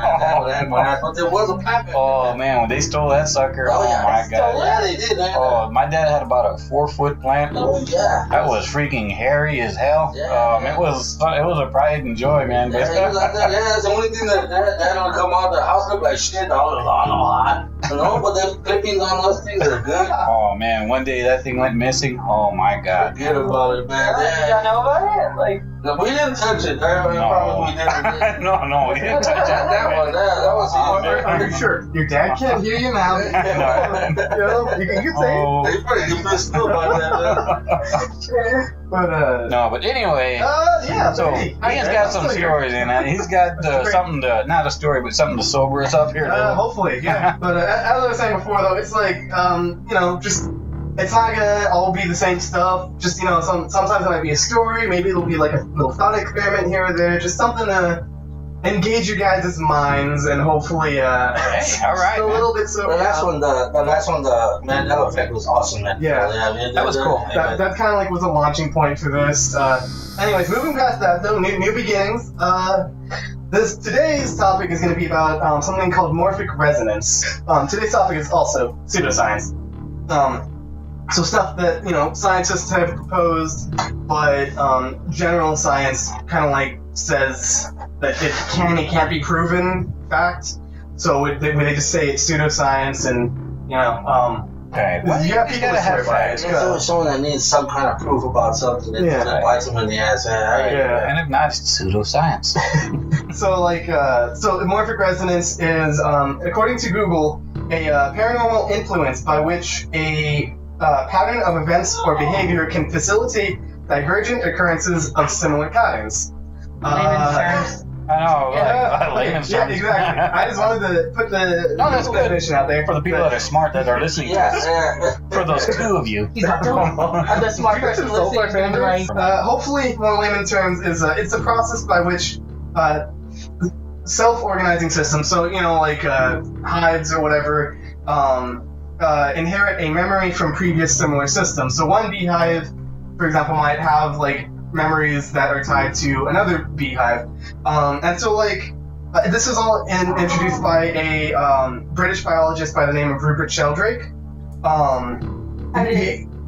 But there was a packet. Oh, man, when they stole that sucker, oh my God. Yeah, they did, man. Oh, my dad had about a 4-foot plant. Oh, yeah. That was freaking hairy as hell. Yeah. It was a pride and joy, man. Yeah, it was like that. Yeah, that's the only thing that don't come out. The house look like shit. All hot. But them clippings on those things are good. Oh man, one day that thing went missing. Oh my God. Forget about it, man. Y'all know about it? Like, no, we didn't touch it. I promise we didn't. No, we didn't touch that. That one. That was Are you sure? Your dad can't hear you now. You can say it. They probably get pissed off about that. But anyway. Yeah. So Ian's got some stories in it. He's got something to, not a story, but something to sober us up here. Hopefully, yeah. But as I was saying before, though, it's like just. It's not gonna all be the same stuff. Just sometimes it might be a story. Maybe it'll be like a little thought experiment here or there. Just something to engage your guys' minds and hopefully hey, all right, a little bit so. The last one, the Mandela effect was awesome, man. Yeah, that was cool. That kind of like was a launching point for this. Anyways, moving past that though, new beginnings. Today's topic is going to be about something called morphic resonance. Today's topic is also pseudoscience. So stuff that scientists have proposed, but general science kind of like says that it can't be proven fact. So they just say it's pseudoscience, and Okay. Well, you gotta have facts. There's always someone that needs some kind of proof about something that bites them in the ass. And if not, it's pseudoscience. So morphic resonance is, according to Google, a paranormal influence by which a pattern of events or behavior can facilitate divergent occurrences of similar patterns. I know, layman's terms. Yeah, exactly. I just wanted to put the definition out there for the people that are smart that are listening to us. For those 2 of you. I'm the smart person listening. Right? Hopefully, more layman terms is it's a process by which self-organizing systems, so like hives or whatever, inherit a memory from previous similar systems. So one beehive, for example, might have like memories that are tied to another beehive, and so like This was all introduced by a British biologist by the name of Rupert Sheldrake.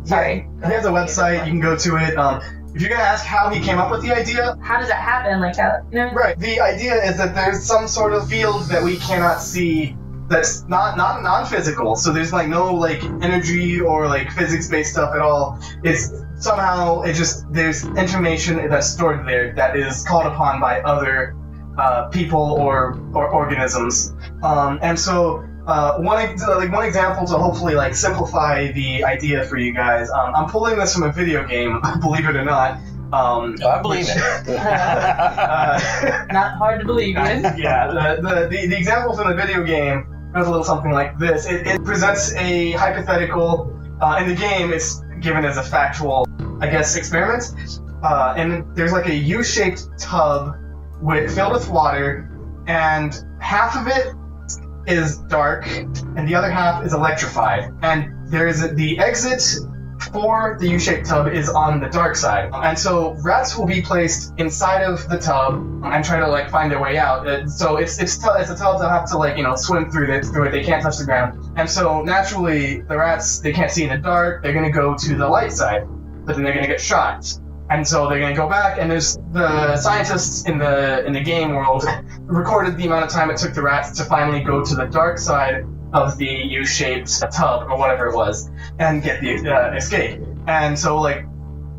Sorry. He has a website. You can go to it. If you're gonna ask how he came up with the idea, How does that happen? Like, how, you know? right? The idea is that there's some sort of field that we cannot see that's not non-physical. So there's like no like energy or like physics-based stuff at all. It's somehow there's information that's stored there that is called upon by other people or organisms. And so one example to hopefully like simplify the idea for you guys. I'm pulling this from a video game, believe it or not. I believe it. Not hard to believe in. Yeah, the example from the video game goes a little something like this. It presents a hypothetical. In the game, it's given as a factual, I guess, experiment. And there's like a U-shaped tub filled with water, and half of it is dark, and the other half is electrified. And the exit for the U-shaped tub is on the dark side. And so rats will be placed inside of the tub and try to like find their way out. So it's a tub they'll have to like, swim through it. They can't touch the ground. And so naturally the rats, they can't see in the dark. They're going to go to the light side, but then they're going to get shot. And so they're going to go back, and there's the scientists in the game world recorded the amount of time it took the rats to finally go to the dark side of the U-shaped tub or whatever it was and get the escape. And so like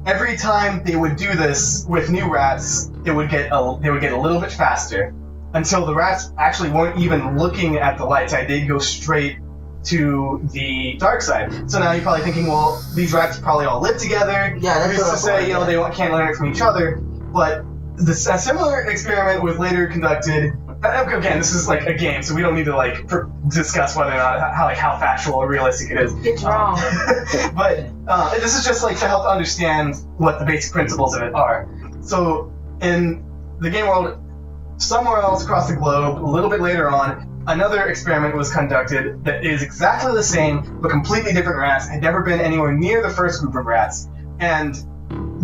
every time they would do this with new rats, they would get a little bit faster until the rats actually weren't even looking at the light side. They'd go straight to the dark side. So now you're probably thinking, well, these rats probably all live together. Yeah, that's who's to say, they can't learn it from each other. But a similar experiment was later conducted. Again, this is like a game, so we don't need to like discuss whether or not how factual or realistic it is. It's wrong. But this is just like to help understand what the basic principles of it are. So in the game world, somewhere else across the globe, a little bit later on, another experiment was conducted that is exactly the same, but completely different rats. Had never been anywhere near the first group of rats, and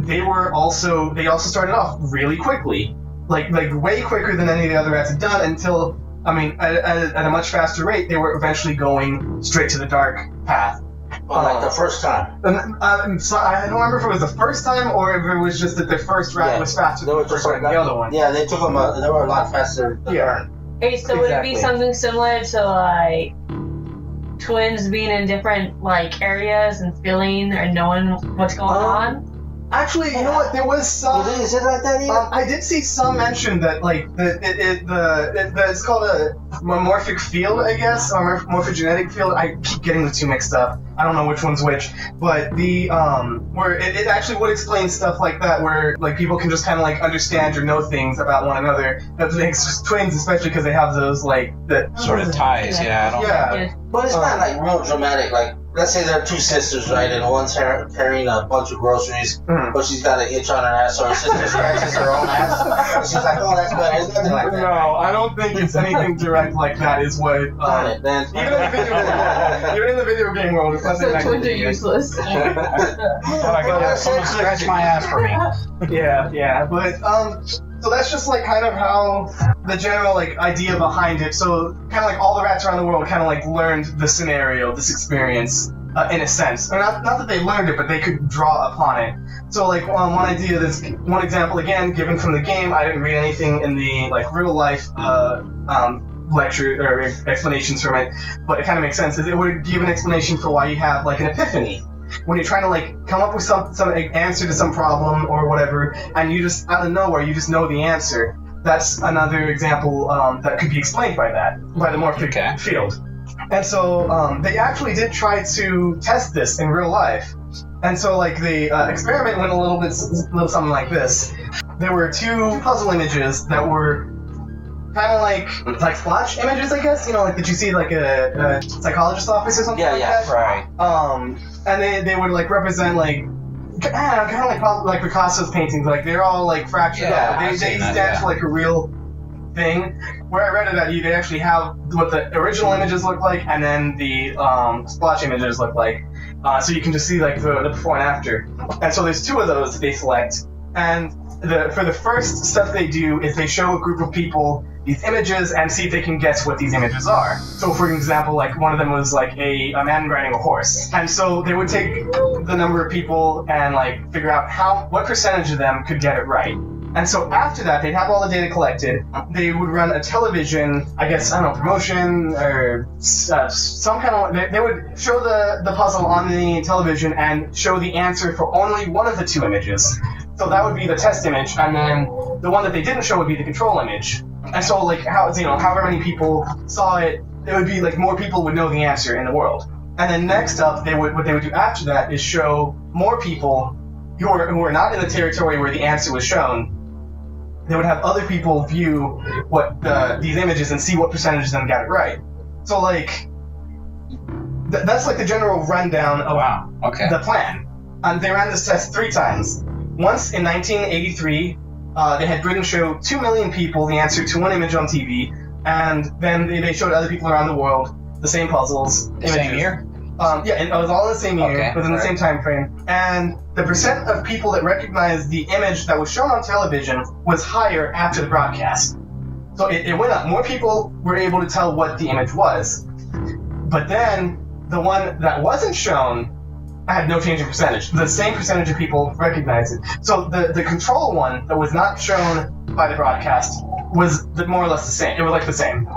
they also started off really quickly, like way quicker than any of the other rats had done. Until, at a much faster rate, they were eventually going straight to the dark path. Like the first time. So I don't remember if it was the first time or if it was just that the first rat was faster than the other one. Yeah, they took them. They were a lot faster. Yeah. Hey, so would it be something similar to like twins being in different like areas and feeling or knowing what's going on? Actually, you know what? There was some. Is it like that? I did see some mention that like it's called a morphic field, I guess, or morphogenetic field. I keep getting the two mixed up. I don't know which one's which, but the where it actually would explain stuff like that, where like people can just kind of like understand or know things about one another. That's just twins, especially because they have those like the sort of ties. Yeah. But it's not like real dramatic. Like, let's say there are two sisters, right? And one's carrying a bunch of groceries, but she's got an itch on her ass, so her sister scratches her own ass. And she's like, oh, that's better. It's nothing like that. No, I don't think it's anything direct like that. Is what even in the video game world, it's nothing like that. So twins are useless. I gotta have someone scratch my ass for me. Yeah, but so that's just like kind of how the general like idea behind it. So kind of like all the rats around the world kind of like learned the scenario, this experience, in a sense. Or not that they learned it, but they could draw upon it. So like one example again given from the game. I didn't read anything in the like real life lecture or explanations from it, but it kind of makes sense. It would give an explanation for why you have like an epiphany. When you're trying to like come up with some answer to some problem or whatever, and you just out of nowhere you just know the answer. That's another example that could be explained by the morphic field. And so they actually did try to test this in real life. And so like the experiment went a little something like this. There were two puzzle images that were kind of like splotch images, I guess. Like that you see like a psychologist's office or something like that. Right. And they would like represent like kind of like Picasso's paintings. Like they're all like fractured up. They stand for like a real thing. Where I read it at, they actually have what the original images look like, and then the splotch images look like. So you can just see like the before and after. And so there's two of those that they select. And for the first step they do is they show a group of people these images and see if they can guess what these images are. So, for example, like one of them was like a man riding a horse, and so they would take the number of people and like figure out what percentage of them could get it right. And so after that, they'd have all the data collected. They would run a television, I guess, I don't know, promotion or some kind of... They would show the puzzle on the television and show the answer for only one of the two images. So that would be the test image, and then the one that they didn't show would be the control image. And so, like, however many people saw it, it would be like more people would know the answer in the world. And then next up, what they would do after that is show more people who are not in the territory where the answer was shown. They would have other people view these images and see what percentage of them got it right. So, like, that's like the general rundown of the plan. And they ran this test 3 times. Once in 1983, they had Britain show 2 million people the answer to one image on TV, and then they showed other people around the world the same puzzles. The same year? Yeah, and it was all in the same year, within the same time frame. And the percent of people that recognized the image that was shown on television was higher after the broadcast. So it went up. More people were able to tell what the image was. But then the one that wasn't shown had no change in percentage. The same percentage of people recognized it. So the control one that was not shown by the broadcast was more or less the same. It was like the same.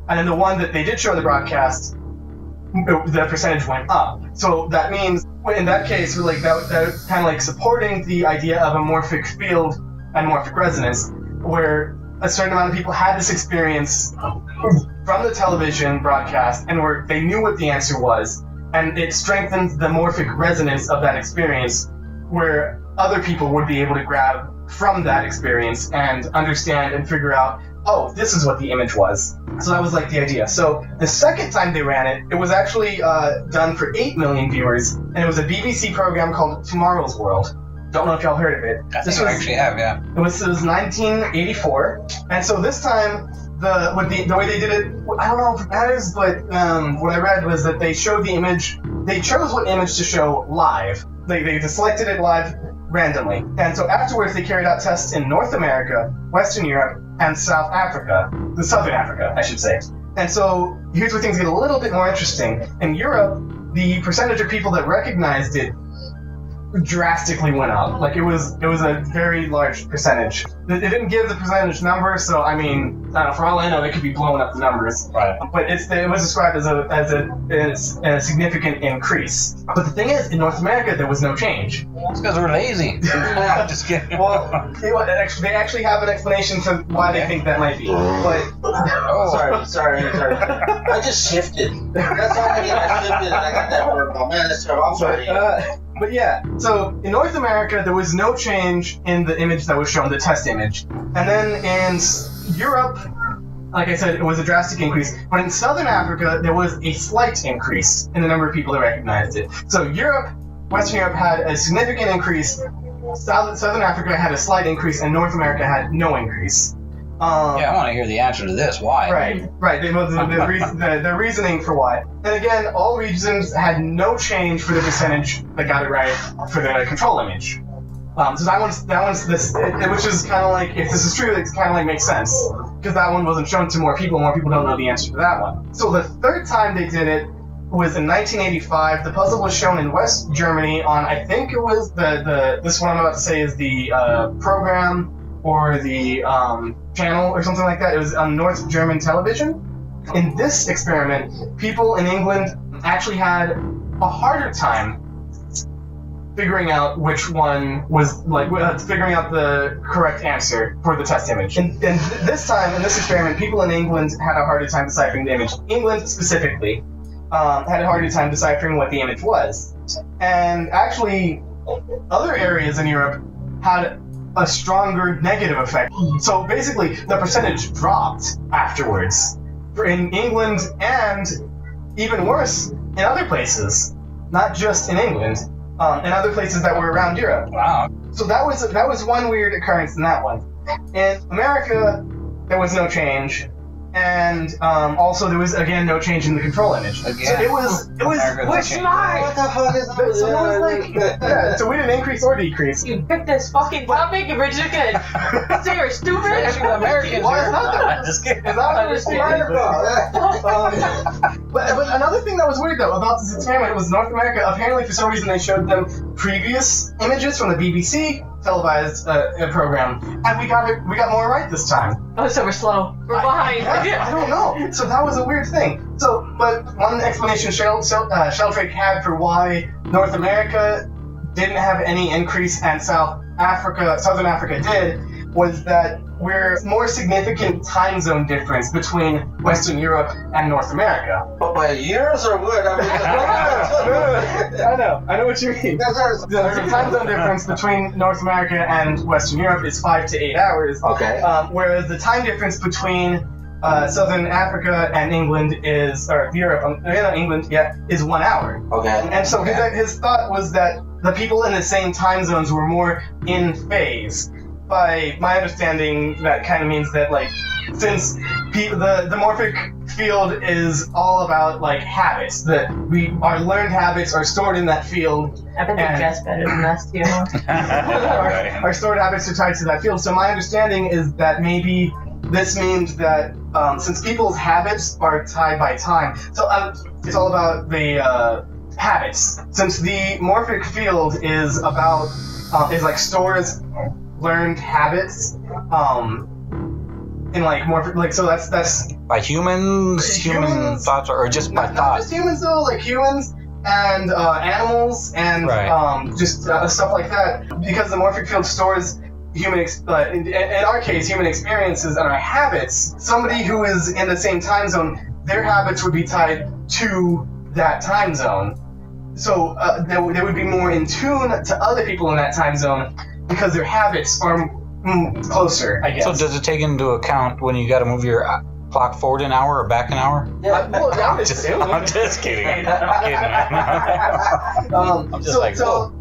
And then the one that they did show in the broadcast, the percentage went up. So that means, in that case, like that kind of like supporting the idea of a morphic field and morphic resonance, where a certain amount of people had this experience from the television broadcast and where they knew what the answer was, and it strengthened the morphic resonance of that experience, where other people would be able to grab from that experience and understand and figure out, oh, this is what the image was. So that was like the idea. So the second time they ran it, it was actually done for 8 million viewers, and it was a BBC program called Tomorrow's World. Don't know if y'all heard of it. I think I actually have, yeah. It was 1984, and so this time the way they did it, I don't know if it matters, but what I read was that they showed the image. They chose what image to show live. They just selected it live randomly, and so afterwards they carried out tests in North America, Western Europe, and Southern Africa, I should say. And so here's where things get a little bit more interesting. In Europe, the percentage of people that recognized it drastically went up. Like it was a very large percentage. It didn't give the percentage number, so I mean, I don't know, for all I know, they could be blowing up the numbers. Right. But it was described as a significant increase. But the thing is, in North America, there was no change. It's because we're lazy. I'm just kidding. Well, they actually have an explanation to why they think that might be. But sorry. I just shifted. That's all I mean. I shifted and I got that word. Oh man, that's terrible. I'm sorry. But yeah, so in North America, there was no change in the image that was shown, the test image. And then in Europe, like I said, it was a drastic increase. But in Southern Africa, there was a slight increase in the number of people that recognized it. So Europe, Western Europe had a significant increase, Southern Africa had a slight increase, and North America had no increase. I want to hear the answer to this. Why? Right. The reasoning for why. And again, all regions had no change for the percentage that got it right for the control image. So that one's this, which is kind of like, if this is true, it kind of like makes sense, because that one wasn't shown to more people don't know the answer to that one. So the third time they did it was in 1985. The puzzle was shown in West Germany on, I think it was this one I'm about to say is the program or the channel or something like that. It was on North German television. In this experiment, people in England actually had a harder time figuring out which one was, figuring out the correct answer for the test image. And this time, in this experiment, people in England had a harder time deciphering the image. England, specifically, had a harder time deciphering what the image was. And actually, other areas in Europe had a stronger negative effect. So basically, the percentage dropped afterwards in England, and even worse, in other places, not just in England, in other places that were around Europe. Wow. So that was one weird occurrence in that one. In America, there was no change. And also there was again no change in the control image. Again. So it was We're smart. What the fuck is that? So it was like yeah, so we didn't increase or decrease. You picked this fucking topic and we're just gonna say you're stupid. Americans. Well, it's not that- Just kidding. Is that what we're smart about? But another thing that was weird though about this experiment was North America. Apparently, for some reason, they showed them previous images from the BBC televised program, and we got more right this time. Oh, so we're slow. We're behind. I don't know. So that was a weird thing. So, but one explanation Sheldrake had for why North America didn't have any increase and Southern Africa did was that we're more significant time zone difference between Western Europe and North America. But by years or what? I mean, I know what you mean. The time zone difference between North America and Western Europe is 5 to 8 hours. Okay. Whereas the time difference between Southern Africa and England is is 1 hour. Okay. And so his thought was that the people in the same time zones were more in phase. By my understanding, that kind of means that, like, since the morphic field is all about, like, habits, that our learned habits are stored in that field. I bet they're just better than us, too. Our stored habits are tied to that field. So my understanding is that maybe this means that since people's habits are tied by time, so it's all about the habits. Since the morphic field is about stores learned habits in like more like so that's by human thoughts or just by not thoughts. just humans though, like humans and animals and just stuff like that, because the morphic field stores human in our case human experiences and our habits. Somebody who is in the same time zone, their habits would be tied to that time zone, so they would be more in tune to other people in that time zone because their habits are closer, I guess. So does it take into account when you got to move your clock forward an hour or back an hour? Yeah, well, I'm just kidding. I'm kidding, man. I'm just like, whoa.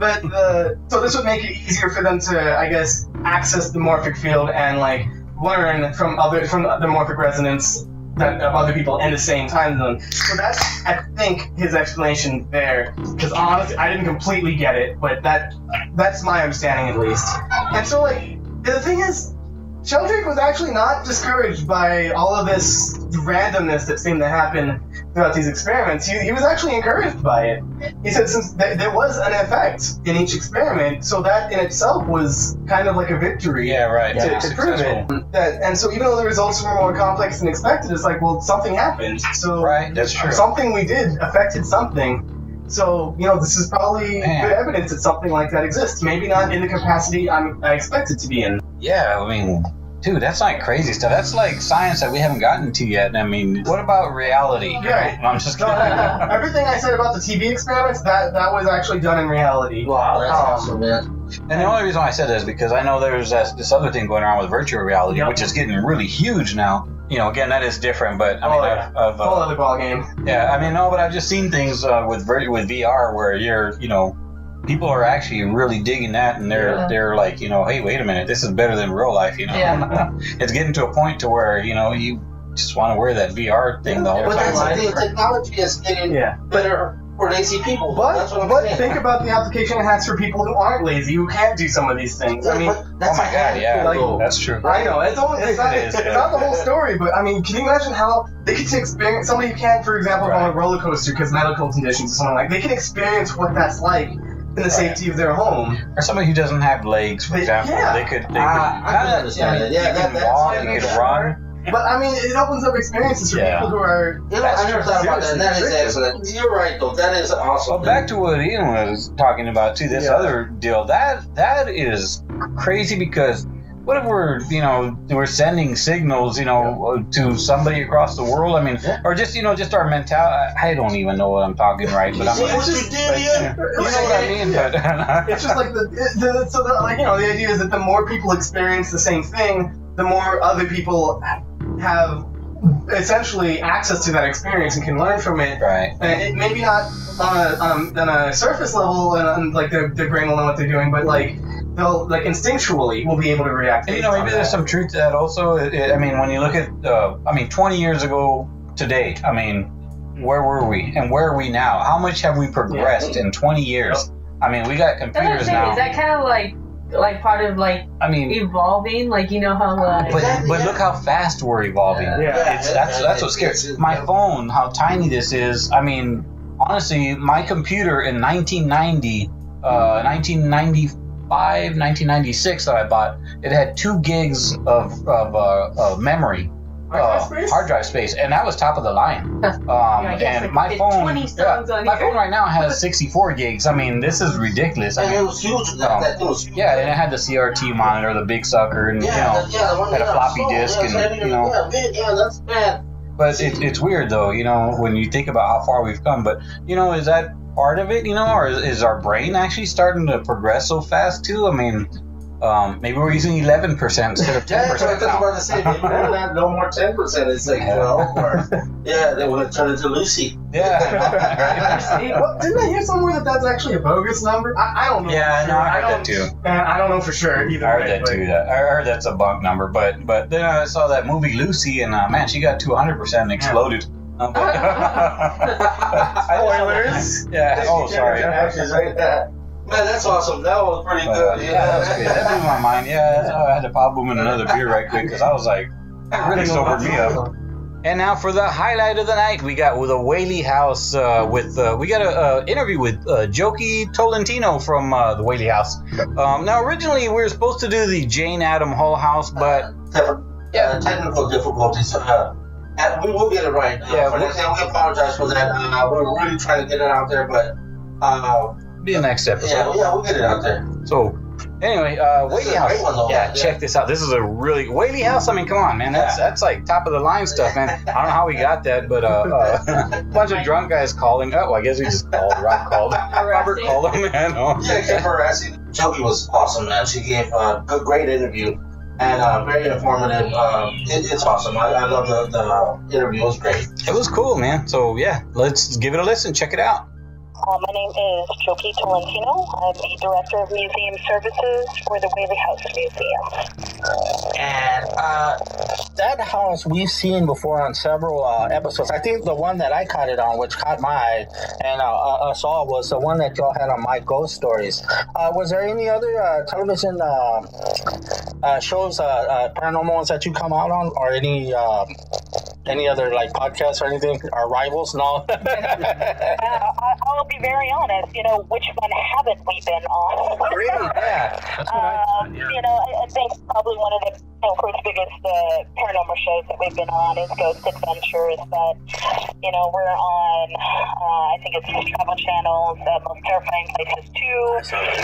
So this would make it easier for them to, I guess, access the morphic field and like learn from the morphic resonance of other people in the same time zone. So that's, I think, his explanation there. Because honestly, I didn't completely get it, but that's my understanding at least. And so, like, the thing is, Sheldrake was actually not discouraged by all of this randomness that seemed to happen throughout these experiments. He was actually encouraged by it. He said since there was an effect in each experiment, so that in itself was kind of like a victory. Yeah, right. To prove it. And so even though the results were more complex than expected, it's like, well, something happened. So right, that's true. Something we did affected something. So, this is probably good evidence that something like that exists. Maybe not in the capacity I expect it to be in. Yeah, I mean, dude, that's like crazy stuff. That's like science that we haven't gotten to yet. I mean, what about reality? Right. I'm just kidding. Everything I said about the TV experiments, that was actually done in reality. Wow, that's awesome, man. And the only reason why I said that is because I know there's this other thing going on with virtual reality, which is getting really huge now. Again, that is different, but I mean, whole other ball game. Yeah, I mean, no, but I've just seen things with VR where you're, people are actually really digging that, and they're like, hey, wait a minute, this is better than real life, Yeah. It's getting to a point to where, you just want to wear that VR thing the whole But time. that's the thing, technology is getting better for lazy people. That's what I'm saying. Think about the application it has for people who aren't lazy, who can't do some of these things. I mean, that's that's true. I know, it's not the whole story, but I mean, can you imagine how they could experience, somebody who can't, for example, go on a roller coaster because medical conditions or something like that, they can experience what that's like in the safety of their home. Or somebody who doesn't have legs, for example, they could I can understand that. Yeah, they could walk, they could run. But I mean, it opens up experiences for people who are. I never thought about that. That is excellent. You're right, though. That is awesome. Well, back to what Ian was talking about too. This other deal that is crazy, because what if we're sending signals, to somebody across the world? I mean, or just just our mentality. I don't even know what I'm talking right, but I'm. You know what I mean? But it's just like the idea is that the more people experience the same thing, the more other people have essentially access to that experience and can learn from it. Right. And maybe not on a surface level, and like their brain will know what they're doing, but like they'll like instinctually will be able to react. And, you know, maybe there's some truth to that also. I mean, when you look at, 20 years ago today, I mean, where were we and where are we now? How much have we progressed in 20 years? I mean, we got computers now. Is that kind of like part of evolving? Like, you know how But look how fast we're evolving. That's what's scary. My phone, how tiny this is. I mean, honestly, my computer in 1996 that I bought, it had 2 gigs of memory. Hard drive space, and that was top of the line. And my phone, my phone right now has 64 gigs. I mean, this is ridiculous. I mean, it was huge. That thing was huge. Yeah, and it had the CRT monitor, the big sucker, and had a floppy disk, and that's bad. But it's weird though, when you think about how far we've come. But is that part of it, or is our brain actually starting to progress so fast too? I mean. Maybe we're using 11% instead of 10%. That's what I was about to say. Maybe we're not no more 10%. It's like 12 or they want to turn into Lucy. Yeah. Well, didn't I hear somewhere that's actually a bogus number? I don't know. Yeah, no, I heard that too. And I don't know for sure either. I heard that too. I heard that's a bunk number, but then I saw that movie Lucy, and man, she got 200% and exploded. Spoilers. Yeah. Oh, sorry. Man, that's awesome. That was pretty good. That was good. That blew my mind. Yeah, I had to pop boom in another beer right quick because I was like, that really sobered me up. And now for the highlight of the night, we got with a Whaley House we got an interview with Jokie Tolentino from the Whaley House. Now, originally we were supposed to do the Jane Adam Hull House, but technical difficulties. We will get it right. We apologize for that. We were really trying to get it out there, but. Be the next episode. Yeah, we'll get it out there. So, anyway, Whaley House. Check this out. This is a really Whaley House. I mean, come on, man. That's like top of the line stuff, man. I don't know how we got that, but a bunch of drunk guys calling. Oh, I guess we just called. Robert called him, man. Yeah, kept harassing. Jokie was awesome, man. She gave a great interview and very informative. It's awesome. I love the interview. It was great. It was cool, man. So yeah, let's give it a listen. Check it out. My name is Jokie Tolentino. I'm the Director of Museum Services for the Whaley House Museum. And that house we've seen before on several episodes. I think the one that I caught it on, which caught my eye, and us all, was the one that y'all had on My Ghost Stories. Was there any other television shows, paranormal ones that you come out on, or any other like podcasts or anything? Our rivals? No. I'll be very honest. Which one haven't we been on? Really? Yeah. That's what I thought, I think probably one of the first biggest paranormal shows that we've been on is Ghost Adventures, but we're on I think it's Travel Channel's Most Terrifying Places 2.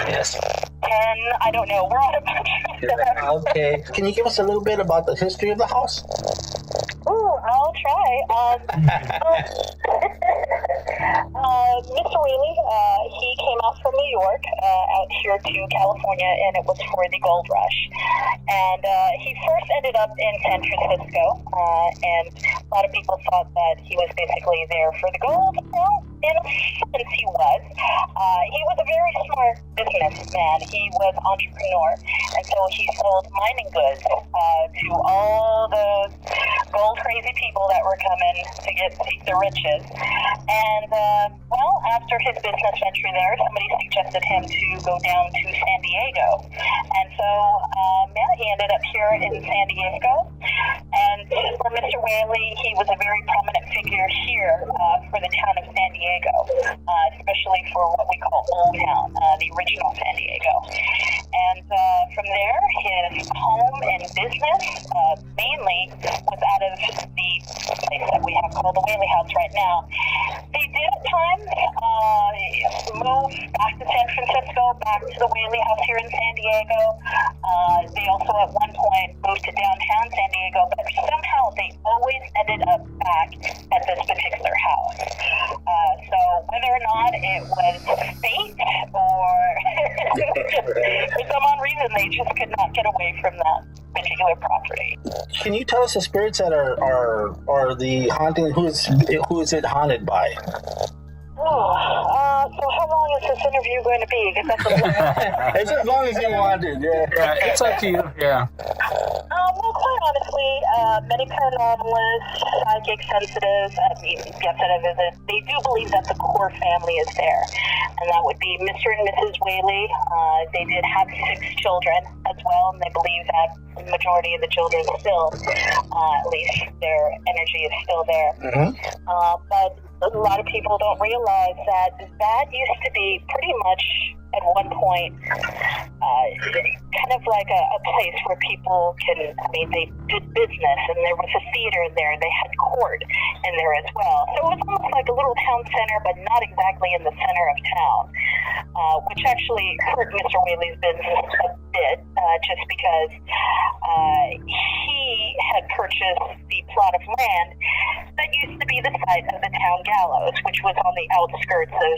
Yes. And I don't know. We're on a bunch of stuff. Okay. Can you give us a little bit about the history of the house? Ooh, I'll try. Mr. Whaley, he came out from New York out here to California, and it was for the gold rush. And he first ended up in San Francisco, and a lot of people thought that he was basically there for the gold. Well, in a sense, he was. He was a very smart businessman. He was an entrepreneur, and so he sold mining goods to all those gold crazy people that were coming to seek their riches. And after his business venture there, somebody suggested him to go down to San Diego, and so he ended up here in San Diego. And for Mr. Whaley, he was a very prominent figure here for the town of San Diego, especially for what we call Old Town, the original San Diego. And from there, his home and business mainly was out of the place that we have called the Whaley House right now. They did at times move back to San Francisco, back to the Whaley House here in San Diego. They also at one point moved to downtown San Diego, but somehow they always ended up back at this particular house. So whether or not it was fate or for some odd reason they just could not get away from that particular property. Can you tell us the spirits that are the haunting? Who is it haunted by? So how long is this interview you going to be? Because that's a It's as long as you want it, yeah. Yeah, it's up to you. Yeah. Well, quite honestly, many paranormalists, psychic sensitives, they do believe that the core family is there. And that would be Mr. and Mrs. Whaley. They did have 6 children as well, and they believe that the majority of the children still, at least their energy is still there. But a lot of people don't realize that used to be pretty much at one point kind of like a place where people they did business, and there was a theater in there, and they had court in there as well. So it was almost like a little town center, but not exactly in the center of town, which actually hurt Mr. Whaley's business a bit, just because he had purchased the plot of land that used to be the site of the town gallows, which was on the outskirts of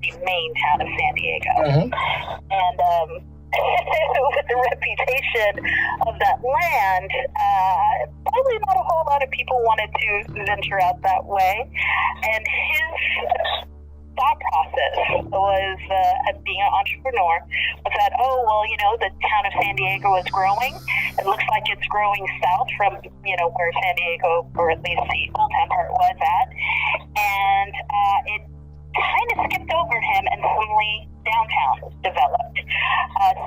the main town of San Diego. And with the reputation of that land, probably not a whole lot of people wanted to venture out that way. And his thought process was, being an entrepreneur, was that, the town of San Diego is growing. It looks like it's growing south from, where San Diego, or at least the old town part, was at. And it kind of skipped over him, and suddenly downtown developed.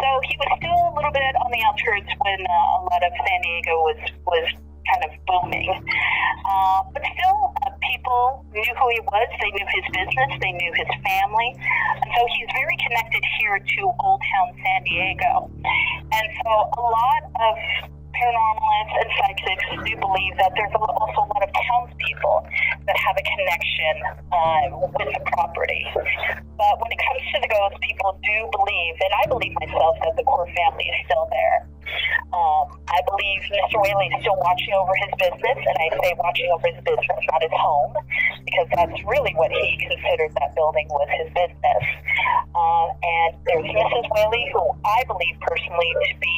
So he was still a little bit on the outskirts when a lot of San Diego was kind of booming. But still, people knew who he was. They knew his business. They knew his family. And so he's very connected here to Old Town San Diego. And so a lot of paranormalists and psychics do believe that there's also a lot of townspeople that have a connection with the property. But when it comes to the ghosts, people do believe, and I believe myself, that the core family is still there. I believe Mr. Whaley is still watching over his business, and I say watching over his business, not his home, because that's really what he considered that building was his business. And there's Mrs. Whaley, who I believe personally to be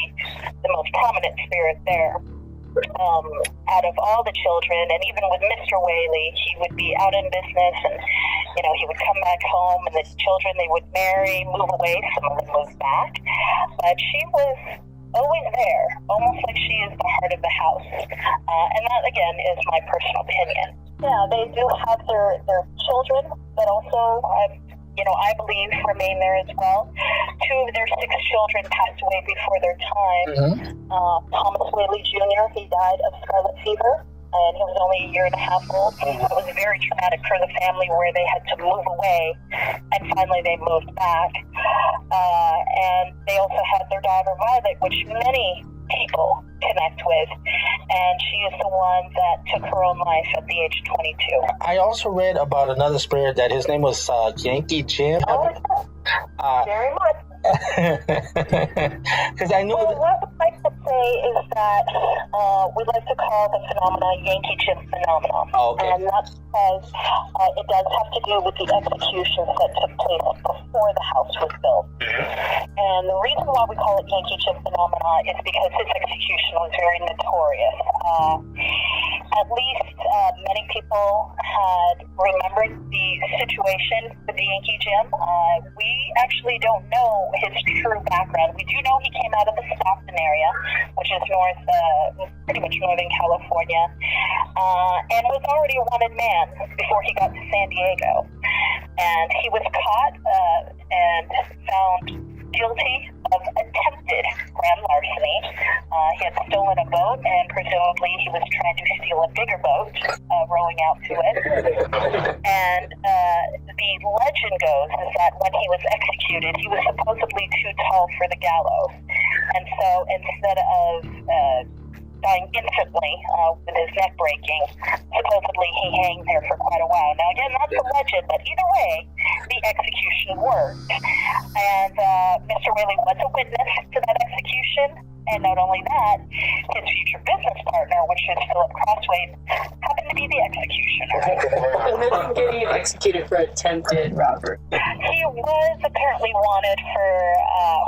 the most prominent spirit there. Out of all the children, and even with Mr. Whaley, he would be out in business, and he would come back home, and the children, they would marry, move away, some of them moved back, but she was always there, almost like she is the heart of the house. And that, again, is my personal opinion. Yeah, they do have their children, but also, I believe, remain there as well. 2 of their 6 children passed away before their time. Thomas Whaley Jr., he died of scarlet fever, and he was only a year and a half old. It was very traumatic for the family, where they had to move away, and finally they moved back. And they also had their daughter Violet, which many people connect with, and she is the one that took her own life at the age of 22. I also read about another spirit that his name was Yankee Jim. Oh, very much. Because I knew. Well, what I like to say is that we like to call the phenomenon Yankee Jim phenomenon. Oh, okay. And that's because it does have to do with the executions that took place before the house was built. And the reason why we call it Yankee Jim phenomenon is because his execution was very notorious. At least many people had remembered the situation with the Yankee Jim. We actually don't know his true background. We do know he came out of the Stockton area, which is pretty much northern California, and was already a wanted man before he got to San Diego. And he was caught and found guilty of attempted grand larceny. He had stolen a boat, and presumably he was trying to steal a bigger boat, rowing out to it. And the legend goes is that when he was executed, he was supposedly too tall for the gallows. And so instead of dying instantly with his neck breaking, supposedly he hanged there for quite a while. Now, again, that's a legend, but either way, the execution worked. And Mr. Whaley was a witness to that execution. And not only that, his future business partner, which is Philip Crossway, happened to be the executioner. And they didn't get you executed for attempted robbery. He was apparently wanted for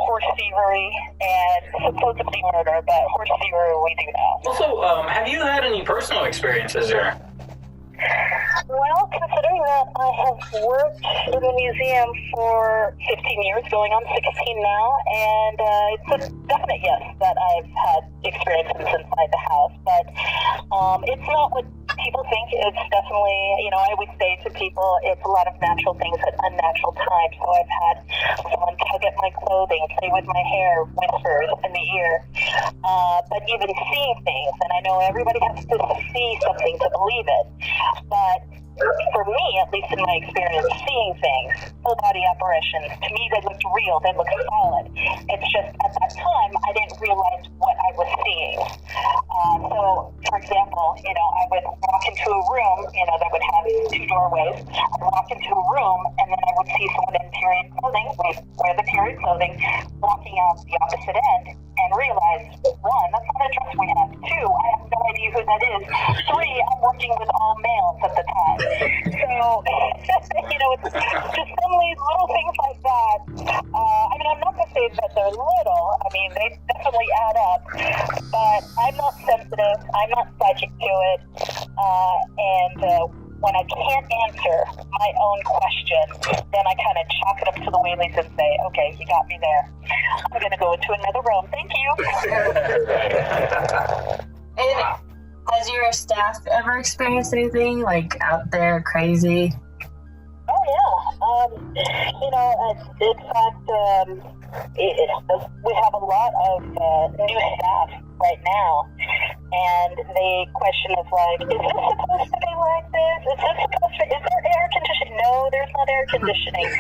horse thievery and supposedly murder, but horse thievery we do know. Also, have you had any personal experiences there? Well, considering that I have worked in the museum for 15 years, going on 16 now, and it's a definite yes that I've had experiences inside the house, but it's not what people think. It's definitely, I always say to people, it's a lot of natural things at unnatural times. So I've had someone tug at my clothing, play with my hair, whispers in the ear, but even seeing things, and I know everybody has to see something to believe it, but for me, at least in my experience, seeing things, full body apparitions, to me they looked real, they looked solid. It's just at that time I didn't realize what I was seeing. So, for example, I would walk into a room, that would have 2 doorways. I'd walk into a room and then I would see someone in period clothing, wear the period clothing, walking out the opposite end, and realize, 1, that's not a dress we have. 2, I have no idea who that is. 3, I'm working with all males at the time. So, it's just some little things like that. I'm not going to say that they're little. They definitely add up. But I'm not sensitive. I'm not psychic to it. And when I can't answer my own question, then I kind of chalk it up to the Whaleys and say, okay, you got me there. I'm going to go into another room. Thank you. And has your staff ever experienced anything like out there crazy? Oh yeah. In fact, we have a lot of new staff right now, and the question is like, is this supposed to be like this? Is there air conditioning? No, there's not air conditioning.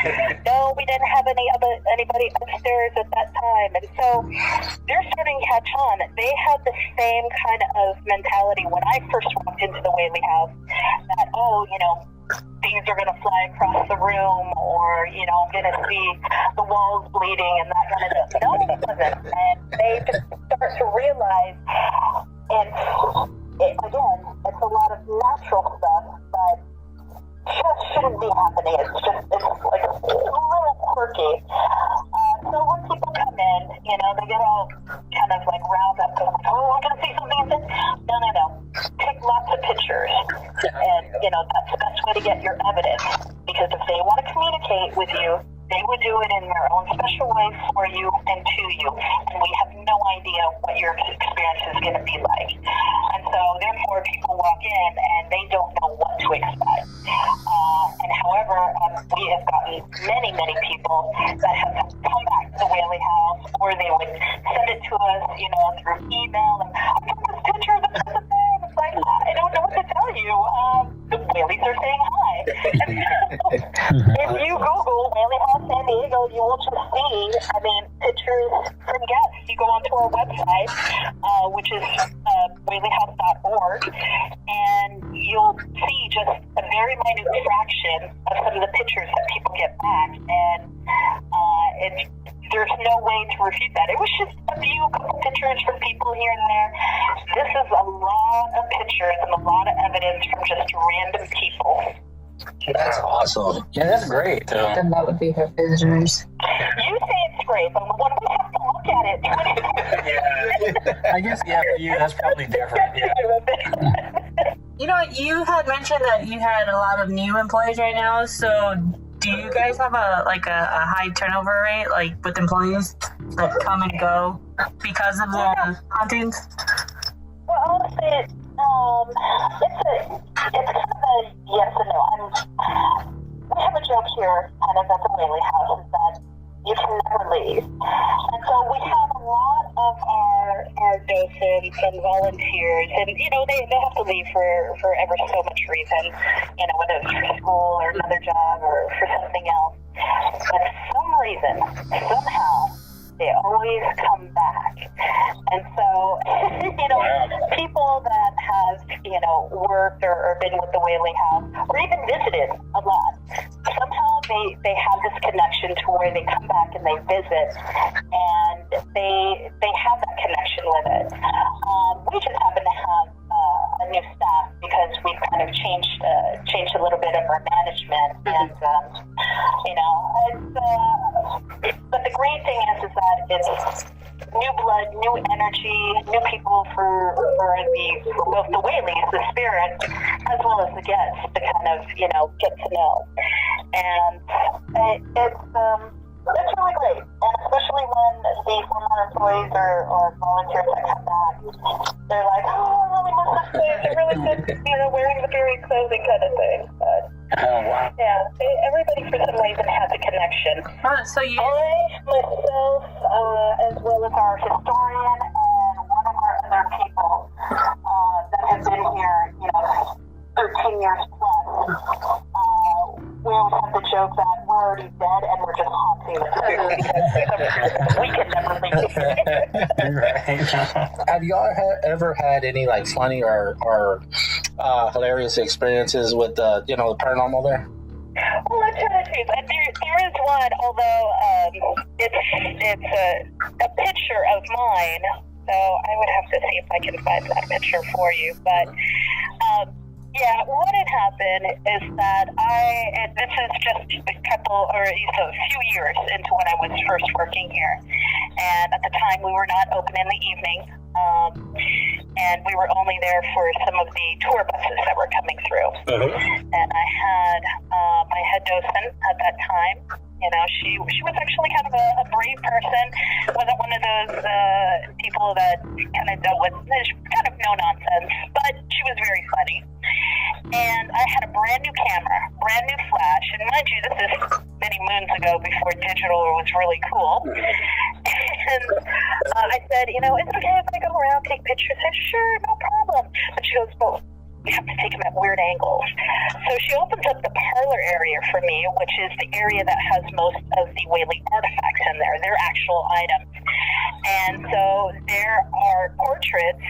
No, we didn't have anybody upstairs at that time. And so they're starting to catch on. They had the same kind of mentality when I first walked into the Whaley House, that, things are going to fly across the room, or, I'm going to see the walls bleeding and that kind of stuff. No, it wasn't. And they just start to realize, and again, it's a lot of natural stuff, but just shouldn't be happening. It's like a little quirky. So when people come in, they get all kind of like round up and like, oh, I'm going to see something. No. Take lots of pictures. And, that's the best way to get your evidence. Because if they want to communicate with you, they would do it in their own special way for you and to you. And we have no idea what your experience is going to be like. And so, therefore, people walk in and they don't know what to expect. And however, we have gotten many, many people that have come back to the Whaley House, or they would send it to us, through email. And I got this picture of the person there. And it's like, I don't know what to tell you. The Whaleys are saying hi. If you Google Whaley House San Diego, you will just see, pictures from guests. You go onto our website, which is whaleyhouse.org, and you'll see just a very minute fraction of some of the pictures that people get back, and there's no way to refute that. It was just a couple pictures from people here and there. This is a lot of pictures and a lot of evidence from just random people. That's awesome. Yeah, that's great. Then that would be her visitors. You say it's great, but when we have to look at it, Yeah. I guess, for you, that's probably different. Yeah. You had mentioned that you had a lot of new employees right now, so do you guys have a high turnover rate, like with employees that come and go because of the hauntings? Well, honestly, it's kind of a yes and no. We have a joke here, kind of at the Whaley House, is that you can never leave. And so we have a lot of our docents and volunteers, and they have to leave for ever so much reason, whether it's for school or another job or for something else. But for some reason, somehow, they always come back. And so, people that have, worked or been with the Whaley House, or even visited a lot, somehow they have this connection to where they come back and they visit, and they have that connection with it. We just happen to have a new staff because we've kind of changed a little bit of our management, and but the great thing is that it's new blood, new energy, new people for both the Whaleys, the spirit, as well as the guests to kind of, get to know. And it's really great, and especially when the former employees or volunteers that come back, they're like, oh, I really miss this place. I really miss, wearing the period clothing kind of thing. But, yeah, everybody for some reason has a connection. So you... I, myself, as well as our historian and one of our other people that have been here, 13 years plus, we always have the joke that we're already dead and we're just haunting the place. We can never leave. Have y'all ever had any like funny or hilarious experiences with the paranormal there? Well, let's try to see. There is one, although it's a picture of mine, so I would have to see if I can find that picture for you. But yeah, what had happened is that and this is just a few years into when I was first working here. And at the time, we were not open in the evening. And we were only there for some of the tour buses that were coming through. And I had my head docent at that time. She was actually kind of a brave person. Wasn't one of those people that kind of dealt with kind of no nonsense, but she was very funny. And I had a brand new camera, brand new flash, and mind you, this is many moons ago before digital was really cool. And I said, it's okay if I go around take pictures. I said, sure, no problem. But she goes, well, you have to take them at weird angles. So she opens up the parlor area for me, which is the area that has most of the Whaley artifacts in there. They're actual items. And so there are portraits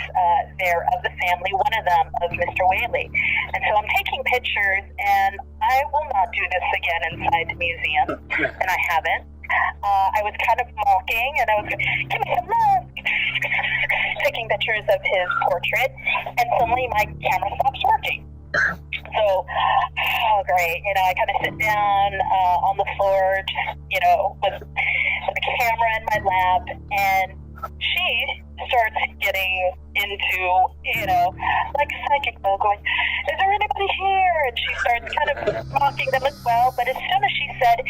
there of the family, one of them of Mr. Whaley. And so I'm taking pictures, and I will not do this again inside the museum, and I haven't. I was kind of mocking, and I was give me some love, taking pictures of his portrait, and suddenly my camera stops working. So, oh great, I kind of sit down on the floor, just, with the camera in my lap, and she starts getting into, like a psychic mode, going, is there anybody here? And she starts kind of mocking them as well. But as soon as she said,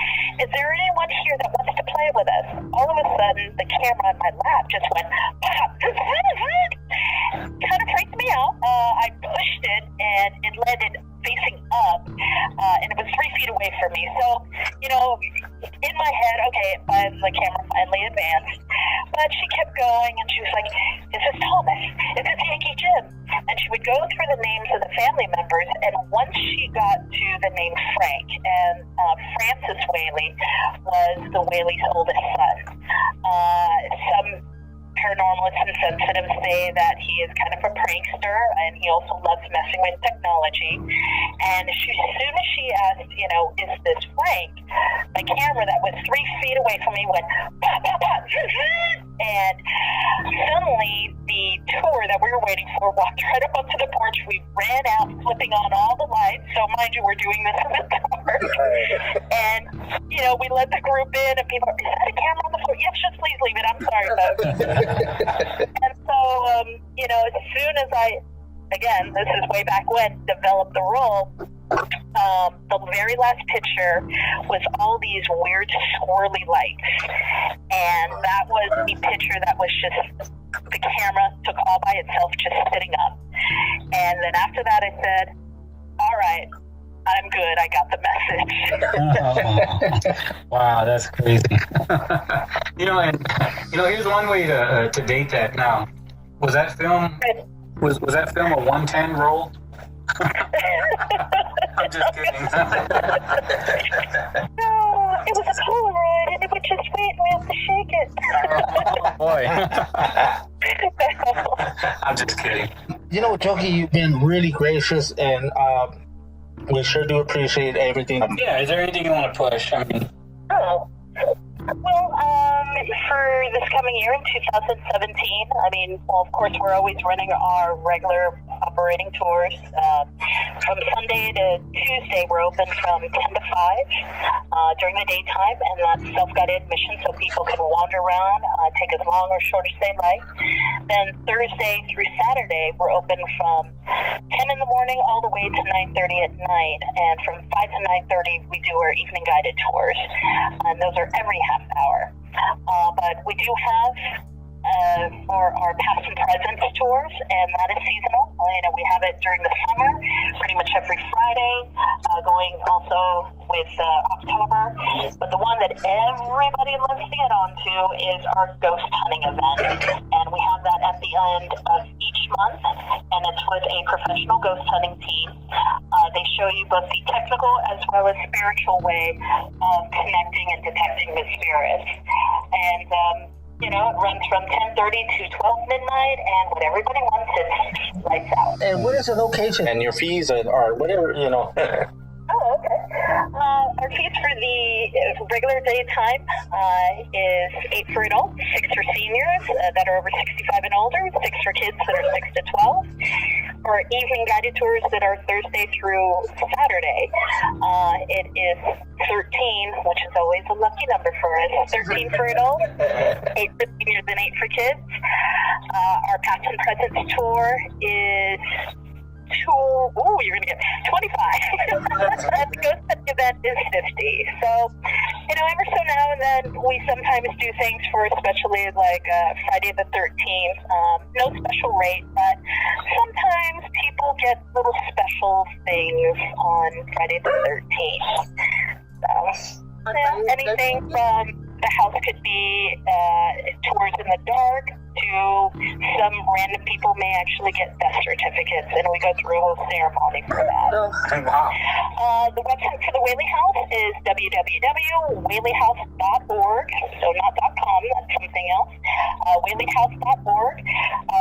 is there anyone here that wants to play with us? All of a sudden, the camera on my lap just went, pop, kind of freaked me out. I pushed it, and it landed facing up, and it was 3 feet away from me. So, in my head, okay, the camera finally advanced. But she kept going, and she was like, is this Thomas? Is this Yankee Jim? And she would go through the names of the family members, and once she got to the name Frank, and Francis Whaley was the Whaley's oldest son. Some paranormalists and sensitives say that he is kind of a prankster, and he also loves messing with technology. And as soon as she asked, is this Frank, my camera that was 3 feet away from me went pop, pop, pop, and suddenly the tour that we were waiting for walked right up onto the porch. We ran out, flipping on all the lights. So mind you, we're doing this in the dark. And, we let the group in, and people are, is that a camera on the floor? Yes, just please leave it. I'm sorry, folks. And so, as soon as again, this is way back when, developed the role, the very last picture was all these weird swirly lights. And that was the picture that was just, the camera took all by itself, just sitting up. And then after that, I said, all right, I'm good. I got the message. Wow, that's crazy. Here's one way to date that. Now, was that film a 110 roll? I'm just kidding. No, it was a Polaroid, and it would just wait, and we have to shake it. Oh boy. I'm just kidding. Jokie, you've been really gracious, and we sure do appreciate everything. Yeah, is there anything you want to push? Well, for this coming year in 2017, of course, we're always running our regular operating tours. From Sunday to Tuesday, we're open from 10 to 5 during the daytime, and that's self-guided admission, so people can walk wander around, take as long or short as they like. Then Thursday through Saturday, we're open from 10 in the morning all the way to 9:30 at night. And from 5 to 9:30, we do our evening guided tours. And those are every half hour. But we do have for our past and present tours, and that is seasonal. We have it during the summer, pretty much every Friday, going also with October. But the one that everybody loves to get onto is our ghost hunting event, and we have that at the end of each month, and it's with a professional ghost hunting team. They show you both the technical as well as spiritual way of connecting and detecting the spirits. And it runs from 10:30 to 12 midnight, and what everybody wants is lights out. And what is the location and your fees or whatever, Oh, okay. Our fees for the regular daytime is $8 for adults, $6 for seniors that are over 65 and older, $6 for kids that are 6 to 12. For evening guided tours that are Thursday through Saturday, it is 13, which is always a lucky number for us. 13 for adults, 8 for seniors, and 8 for kids. Our past and present tour is you're going to get 25. And the ghost hunting event is 50. So, every so now and then we sometimes do things for especially like Friday the 13th. No special rate, but sometimes people get little special things on Friday the 13th. So, anything from the house could be tours in the dark to some random people may actually get death certificates, and we go through a whole ceremony for that. Wow. The website for the Whaley House is www.whaleyhouse.org, so not .com, that's something else. Whaleyhouse.org.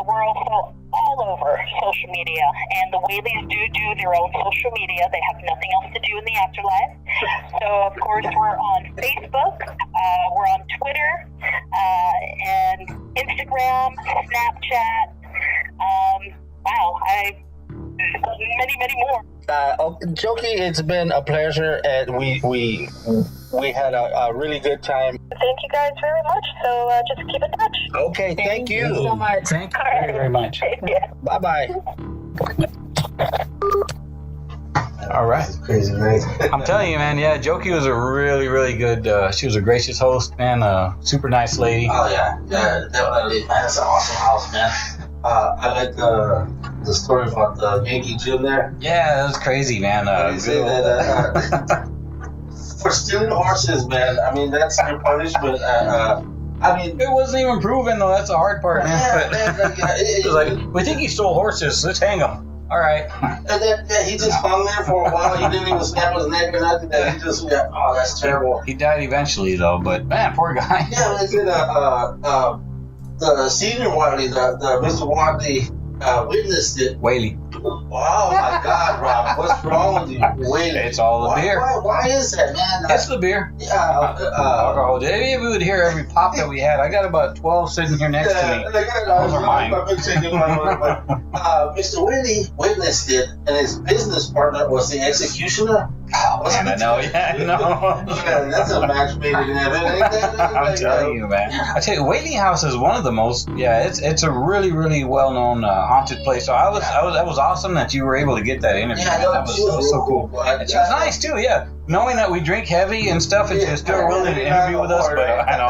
We're also all over social media, and the Whaleys do their own social media. They have nothing else to do in the afterlife. So, of course, we're on Facebook, we're on Twitter, and Instagram, Snapchat. Many more. Jokie, it's been a pleasure, and we had a really good time. Thank you guys very much. So just keep in touch. Okay, thank you so much. Thank you very, very much. Yeah. Bye bye. All right. Crazy night. I'm telling you, man. Yeah, Jokie was a really, really good. She was a gracious host, man. Super nice lady. Oh yeah, definitely. Man, that's an awesome house, man. I like the story about the Yankee gym there. Yeah, that was crazy, man. They say that for stealing horses, man. I mean, that's your punishment. It wasn't even proven though. That's the hard part, man. Yeah, But it was like, we think he stole horses. Let's hang him. All right. And then he just hung there for a while. He didn't even snap his neck or nothing. He just that's terrible. He died eventually though, but man, poor guy. Yeah, they said the senior Whaley, the Mr. Whaley witnessed it. Whaley. Oh my God, Rob, what's wrong with you? Whaley. It's all the beer. Why is that, man? It's the beer. Yeah. If you would hear every pop that we had, I got about 12 sitting here next to me. Those are mine. Mr. Whaley witnessed it, and his business partner was the executioner. Oh, man, I know. Yeah, I know. Yeah, that's a match made in heaven. I'm telling you, man. I tell you, Whaley House is one of the most. Yeah, it's a really, really well-known haunted place. So that was awesome that you were able to get that interview. Yeah, that was so cool. And she was nice too. Yeah, knowing that we drink heavy and stuff, and she's still willing to interview with us. But I know.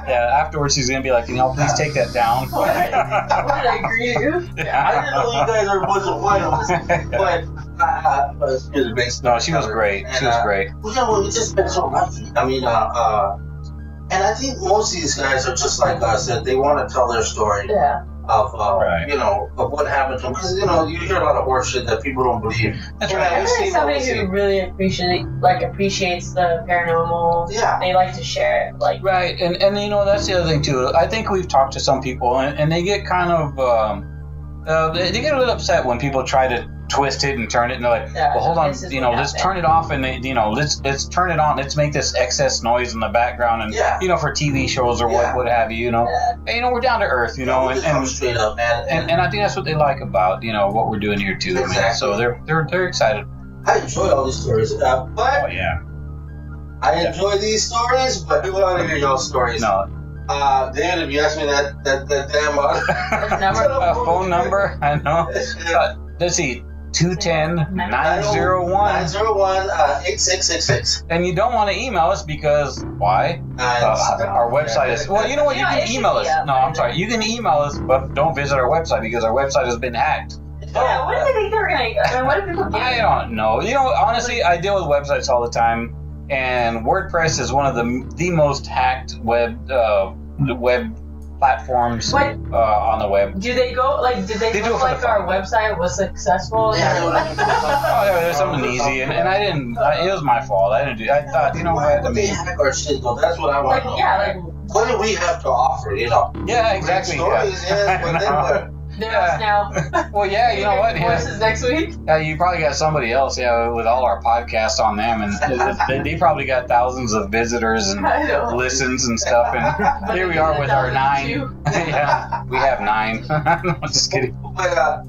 Yeah, afterwards she's gonna be like, please take that down. I agree. Yeah, I didn't know you guys were a bunch of winos, but she was great. No, she was great. She was great. Well, we just been so lucky. I mean, and I think most of these guys are just like us, that they want to tell their story. Yeah. Of of what happened to them, because you hear a lot of horse shit that people don't believe. That's Yeah, right. we've seen Somebody what we've who seen. really appreciates the paranormal. Yeah. They like to share it. Like, Right, and that's the other thing too. I think we've talked to some people, and they get kind of they get a little upset when people try to twist it and turn it, and they're like, Yeah, well, hold on, this is let's what turn it off, and let's turn it on. Let's make this excess noise in the background, and Yeah. for TV shows or Yeah. what have you. Hey, we're down to earth, We just come and straight up, man. and I think that's what they like about what we're doing here too. Man. Exactly. So they're excited. I enjoy all these stories, but Oh yeah. I enjoy these stories, but we want to hear your stories. No. David, if you ask me that damn A phone number? I know. Let's see. 210-901-8666. And you don't want to email us because why? Our website is. Well, you know what? You can email us. No, I'm sorry. You can email us, but don't visit our website because our website has been hacked. Yeah, what do they think they're gonna? I mean, what do people do? I don't know. You know, honestly, I deal with websites all the time, and WordPress is one of the most hacked web platforms on the web. Do they go like? Did they look like our website was successful? There's something easy, and I didn't. It was my fault. I didn't do. I thought, you know what? I mean, hack our shit though. That's what I want to know. Yeah, like what do we have to offer? You know. Yeah, exactly. Stories, yeah. But then what? they're us now. Well, yeah, you know what? Voices next week. You probably got somebody else, with all our podcasts on them, and they probably got thousands of visitors and listens and stuff. And here we are with our 9. Yeah, we have 9. I'm just kidding. But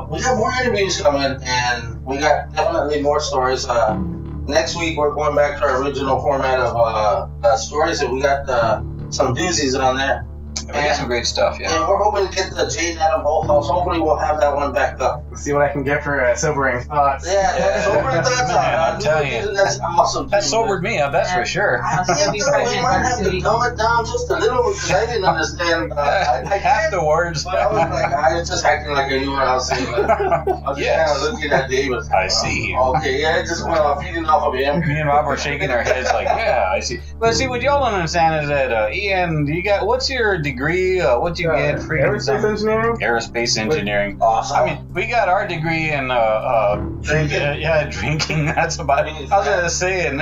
we have more interviews coming, and we got definitely more stories. Next week we're going back to our original format of stories, and we got some doozies on there. We got some great stuff, yeah. And we're hoping to get the Jane Adam Whole House. Hopefully we'll have that one back up. Let's see what I can get for sobering thoughts. Yeah, sobering thoughts. I'm telling you. That's awesome. That sobered me up, that's for sure. I think we might have to dumb it down just a little because I didn't understand. Half the words. But I was just acting like I knew what I was saying. I was just kind of looking at David. I see. Okay, yeah, it just went off feeding off of him. Me and Rob were shaking our heads like, yeah, I see. But see, what y'all don't understand is that, Ian, what's your degree? What you get? Aerospace engineering? Aerospace engineering. Awesome. I mean, we got our degree in drinking. That's about it. I was going to say, and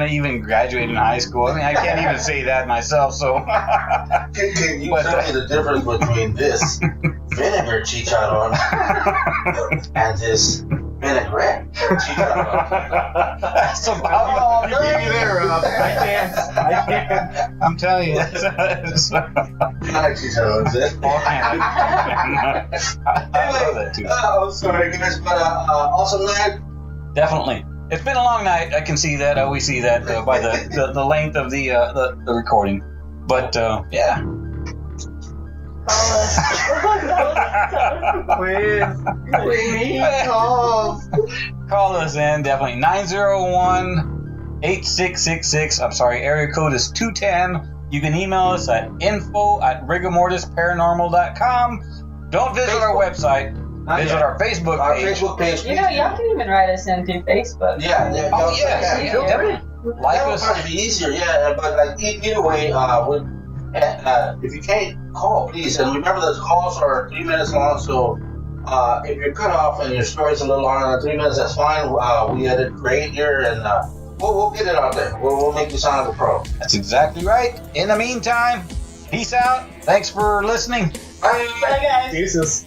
I even graduated in high school. I mean, I can't even say that myself, so. Can you tell me the difference between this vinegar chicharron and this vinaigrette chicharron? That's about You beat me there, Rob. I can't. I'm telling you. I like chicharrones, I love that too. I'm sorry, guys, but awesome night. Definitely. It's been a long night. I can see that. We see that by the length of the recording. But yeah. Please Call us in, definitely. 901-8666. I'm sorry, area code is 210. You can email us at info@rigormortisparanormal.com. Don't visit our website. Visit our Facebook page. You know, y'all can even write us in through Facebook. Yeah. Definitely. Like that would us. probably be easier, but like either way, if you can't call, please, and remember those calls are 3 minutes long, so if you're cut off and your story's a little longer than 3 minutes, that's fine. We edit great here, and we'll get it out there. We'll make you sound like a pro. That's exactly right. In the meantime, peace out. Thanks for listening. Bye. Bye, guys. Deuces.